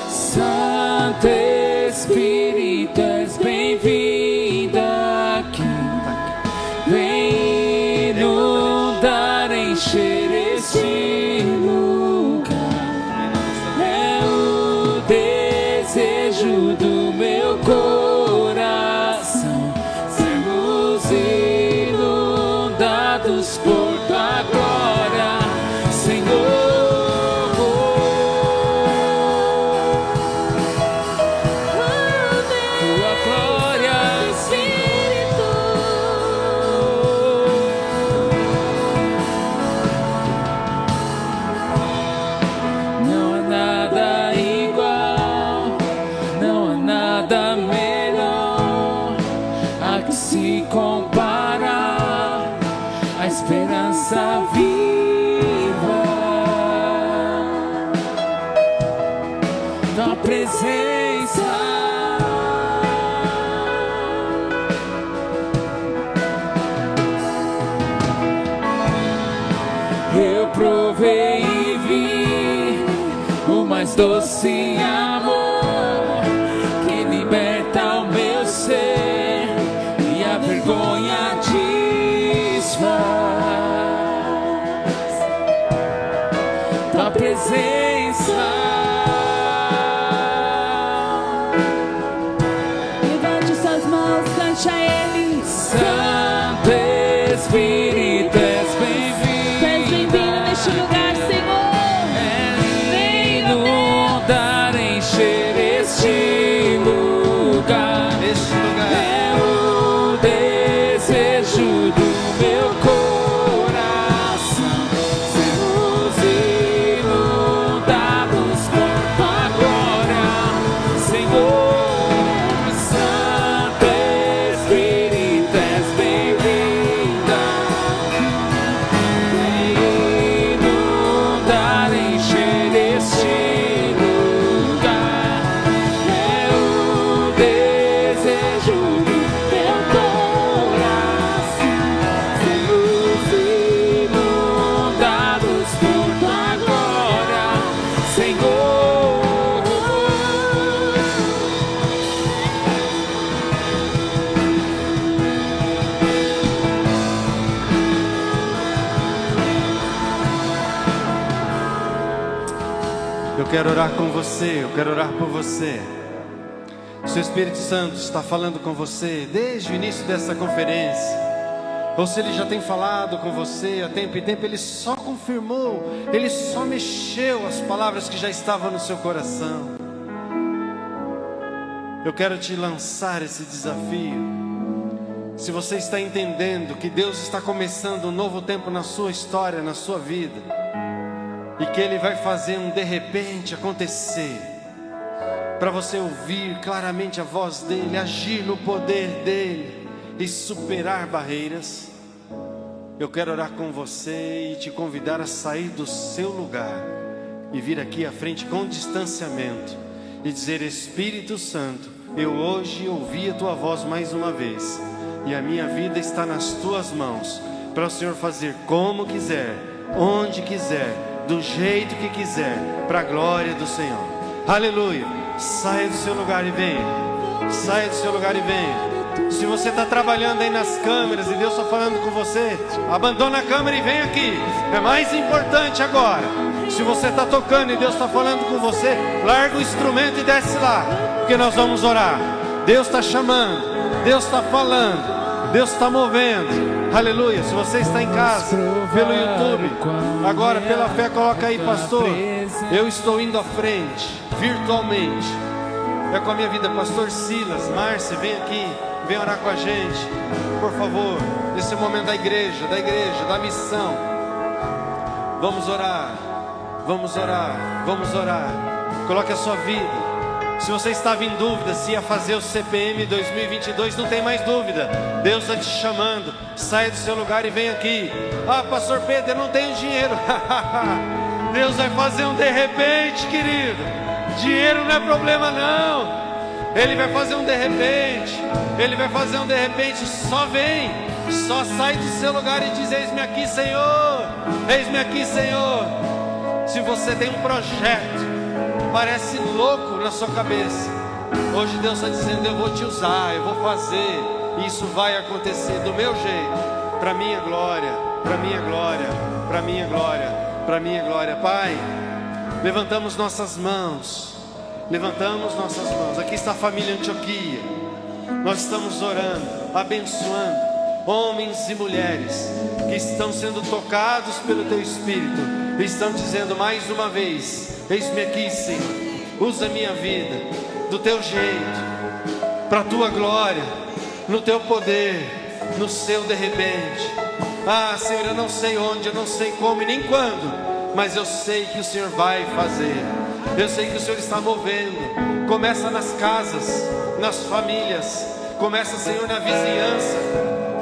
Santo Espírito, és bem-vindo aqui. Vem inundar, encher este lugar. É o desejo do meu coração. Sermos inundados por tua glória, Senhor. Esperança viva, tua presença. Eu provei e vi o mais doce amor que liberta o meu ser e a vergonha desfaz. Tua presença, somente a Ele. Santo Espírito, és bem-vindo. Tu és bem-vindo neste lugar, Senhor. Vem inundar, encher este lugar. Este lugar. É o desejo do meu coração. Sermos inundados por tua glória, Senhor. Santo Espírito, és bem-vinda. Vem inundar, encher este lugar. É o desejo do meu coração. Sermos inundados por tua glória, Senhor. Eu quero orar com você, eu quero orar por você. O seu Espírito Santo está falando com você desde o início dessa conferência. Ou se Ele já tem falado com você há tempo e tempo, Ele só confirmou, Ele só mexeu as palavras que já estavam no seu coração. Eu quero te lançar esse desafio. Se você está entendendo que Deus está começando um novo tempo na sua história, na sua vida, e que Ele vai fazer um de repente acontecer, para você ouvir claramente a voz dEle, agir no poder dEle e superar barreiras, eu quero orar com você e te convidar a sair do seu lugar e vir aqui à frente com distanciamento e dizer: Espírito Santo, eu hoje ouvi a tua voz mais uma vez, e a minha vida está nas tuas mãos, para o Senhor fazer como quiser, onde quiser, do jeito que quiser, para a glória do Senhor. Aleluia. Saia do seu lugar e venha. Saia do seu lugar e venha. Se você está trabalhando aí nas câmeras e Deus está falando com você, abandona a câmera e vem aqui. É mais importante agora. Se você está tocando e Deus está falando com você, larga o instrumento e desce lá, porque nós vamos orar. Deus está chamando, Deus está falando, Deus está movendo. Aleluia. Se você está em casa, pelo YouTube, agora pela fé, coloca aí: pastor, eu estou indo à frente, virtualmente. É com a minha vida. Pastor Silas, Márcia, vem aqui, vem orar com a gente, por favor. Esse é o momento da igreja, da missão. Vamos orar, vamos orar, vamos orar. Coloque a sua vida. Se você estava em dúvida se ia fazer o CPM 2022, não tem mais dúvida. Deus está te chamando. Saia do seu lugar e vem aqui. Ah, pastor Pedro, eu não tenho dinheiro. Deus vai fazer um de repente, querido. Dinheiro não é problema não. Ele vai fazer um de repente. Ele vai fazer um de repente. Só vem. Só sai do seu lugar e diz: eis-me aqui, Senhor. Eis-me aqui, Senhor. Se você tem um projeto, parece louco na sua cabeça, hoje Deus está dizendo: eu vou te usar, eu vou fazer. E isso vai acontecer do meu jeito, para minha glória, para minha glória, para minha glória, para minha glória. Pai, levantamos nossas mãos. Levantamos nossas mãos. Aqui está a família Antioquia. Nós estamos orando, abençoando homens e mulheres que estão sendo tocados pelo Teu Espírito e estão dizendo mais uma vez: eis-me aqui, Senhor. Usa a minha vida do Teu jeito, para a Tua glória, no Teu poder, no Seu de repente. Ah, Senhor, eu não sei onde, eu não sei como e nem quando, mas eu sei que o Senhor vai fazer. Eu sei que o Senhor está movendo. Começa nas casas, nas famílias. Começa, Senhor, na vizinhança.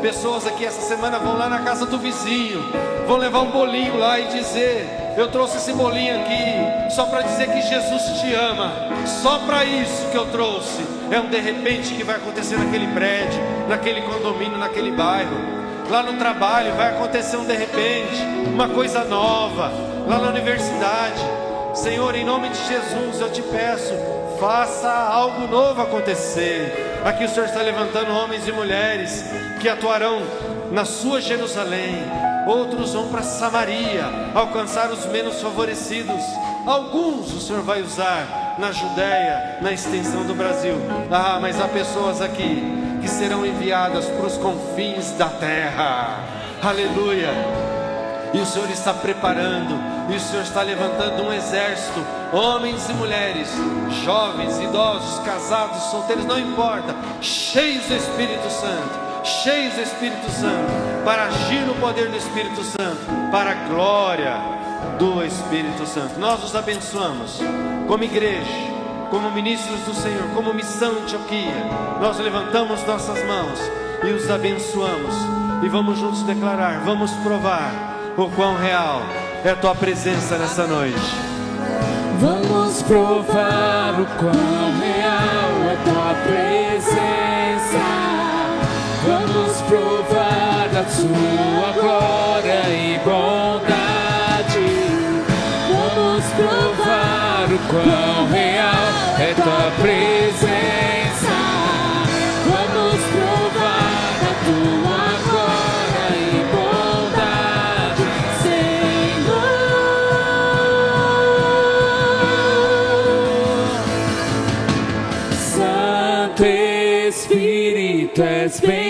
Pessoas aqui essa semana vão lá na casa do vizinho, vão levar um bolinho lá e dizer: eu trouxe esse bolinho aqui só para dizer que Jesus te ama. Só para isso que eu trouxe. É um de repente que vai acontecer naquele prédio, naquele condomínio, naquele bairro. Lá no trabalho vai acontecer um de repente, uma coisa nova. Lá na universidade, Senhor, em nome de Jesus, eu te peço, faça algo novo acontecer. Aqui o Senhor está levantando homens e mulheres que atuarão na sua Jerusalém. Outros vão para Samaria, alcançar os menos favorecidos. Alguns o Senhor vai usar na Judéia, na extensão do Brasil. Ah, mas há pessoas aqui que serão enviadas para os confins da terra. Aleluia! E o Senhor está preparando, e o Senhor está levantando um exército, homens e mulheres, jovens, idosos, casados, solteiros, não importa, cheios do Espírito Santo, cheios do Espírito Santo, para agir no poder do Espírito Santo, para a glória do Espírito Santo. Nós os abençoamos como igreja, como ministros do Senhor, como missão Antioquia. Nós levantamos nossas mãos e os abençoamos, e vamos juntos declarar, vamos provar o quão real é a tua presença nessa noite. Vamos provar o quão real é tua presença. Vamos provar da tua glória e bondade. Vamos provar o quão real é tua presença. Vamos provar da tua glória e bondade, Senhor. Santo Espírito, és bem